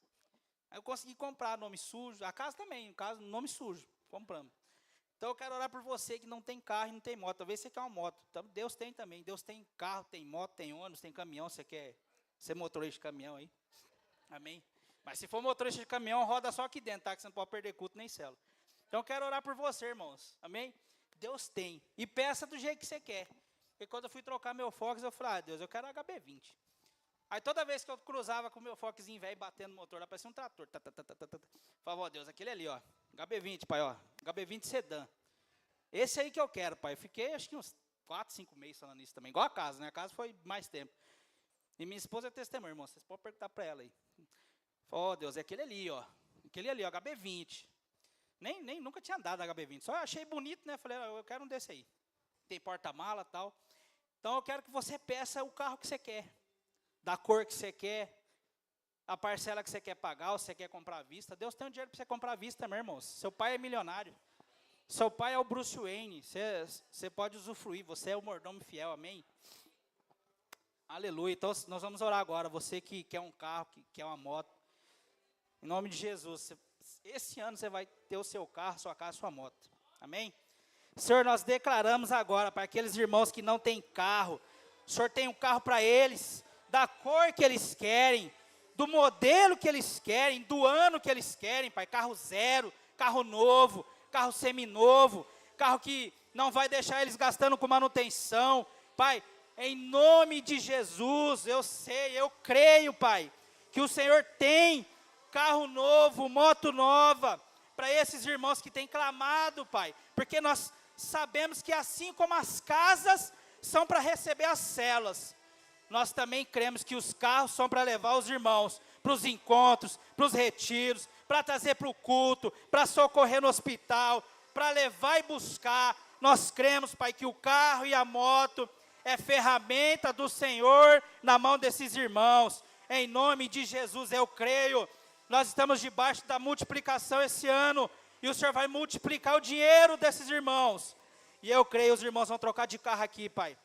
Aí eu consegui comprar nome sujo. A casa também, no caso, nome sujo. Compramos. Então eu quero orar por você que não tem carro e não tem moto. Talvez você quer uma moto. Então, Deus tem também. Deus tem carro, tem moto, tem ônibus, tem caminhão. Você quer ser motorista de caminhão aí? Amém? Mas se for motorista de caminhão, roda só aqui dentro, tá? Que você não pode perder culto nem célula. Então eu quero orar por você, irmãos. Amém? Deus tem. E peça do jeito que você quer. Porque quando eu fui trocar meu Fox, eu falei, Deus, eu quero HB20. Aí toda vez que eu cruzava com o meu Foxzinho velho batendo no motor, lá parecia um trator. Falava, Deus, aquele ali, ó. HB20, pai, ó. HB20 sedã. Esse aí que eu quero, pai. Eu fiquei, acho que uns 4, 5 meses falando isso também. Igual a casa, né? A casa foi mais tempo. E minha esposa é testemunha, irmão. Vocês podem perguntar para ela aí. Falei, Deus, é aquele ali, ó. Aquele ali, ó, HB20. Nunca tinha andado na HB20. Só achei bonito, né? Falei, eu quero um desse aí. Tem porta-mala e tal. Então eu quero que você peça o carro que você quer. Da cor que você quer. A parcela que você quer pagar, ou você quer comprar à vista. Deus tem um dinheiro para você comprar à vista, meu irmão. Seu pai é milionário. Seu pai é o Bruce Wayne. Você pode usufruir. Você é o mordomo fiel, amém? Aleluia. Então nós vamos orar agora. Você que quer um carro, que quer uma moto. Em nome de Jesus. Esse ano você vai ter o seu carro, sua casa, sua moto. Amém? Senhor, nós declaramos agora para aqueles irmãos que não têm carro. O Senhor tem um carro para eles, da cor que eles querem, do modelo que eles querem, do ano que eles querem, Pai. Carro zero, carro novo, carro seminovo, carro que não vai deixar eles gastando com manutenção. Pai, em nome de Jesus, eu sei, eu creio, Pai, que o Senhor tem carro novo, moto nova, para esses irmãos que têm clamado, Pai, porque nós sabemos que assim como as casas são para receber as células, nós também cremos que os carros são para levar os irmãos para os encontros, para os retiros, para trazer para o culto, para socorrer no hospital, para levar e buscar. Nós cremos, Pai, que o carro e a moto é ferramenta do Senhor na mão desses irmãos. Em nome de Jesus eu creio. Nós estamos debaixo da multiplicação esse ano, e o Senhor vai multiplicar o dinheiro desses irmãos. E eu creio, os irmãos vão trocar de carro aqui, Pai.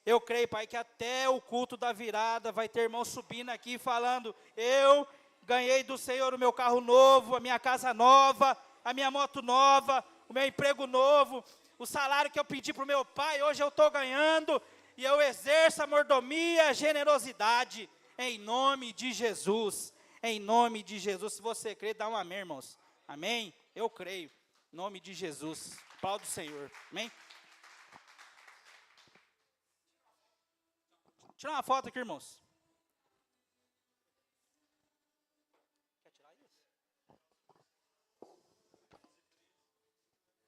Eu creio, Pai, que até o culto da virada vai ter irmão subindo aqui falando: eu ganhei do Senhor o meu carro novo, a minha casa nova, a minha moto nova, o meu emprego novo, o salário que eu pedi para o meu pai, hoje eu estou ganhando, e eu exerço a mordomia, a generosidade, em nome de Jesus. Em nome de Jesus. Se você crê, dá um amém, irmãos. Amém? Eu creio. Em nome de Jesus. Pau do Senhor. Amém? Tira uma foto aqui, irmãos.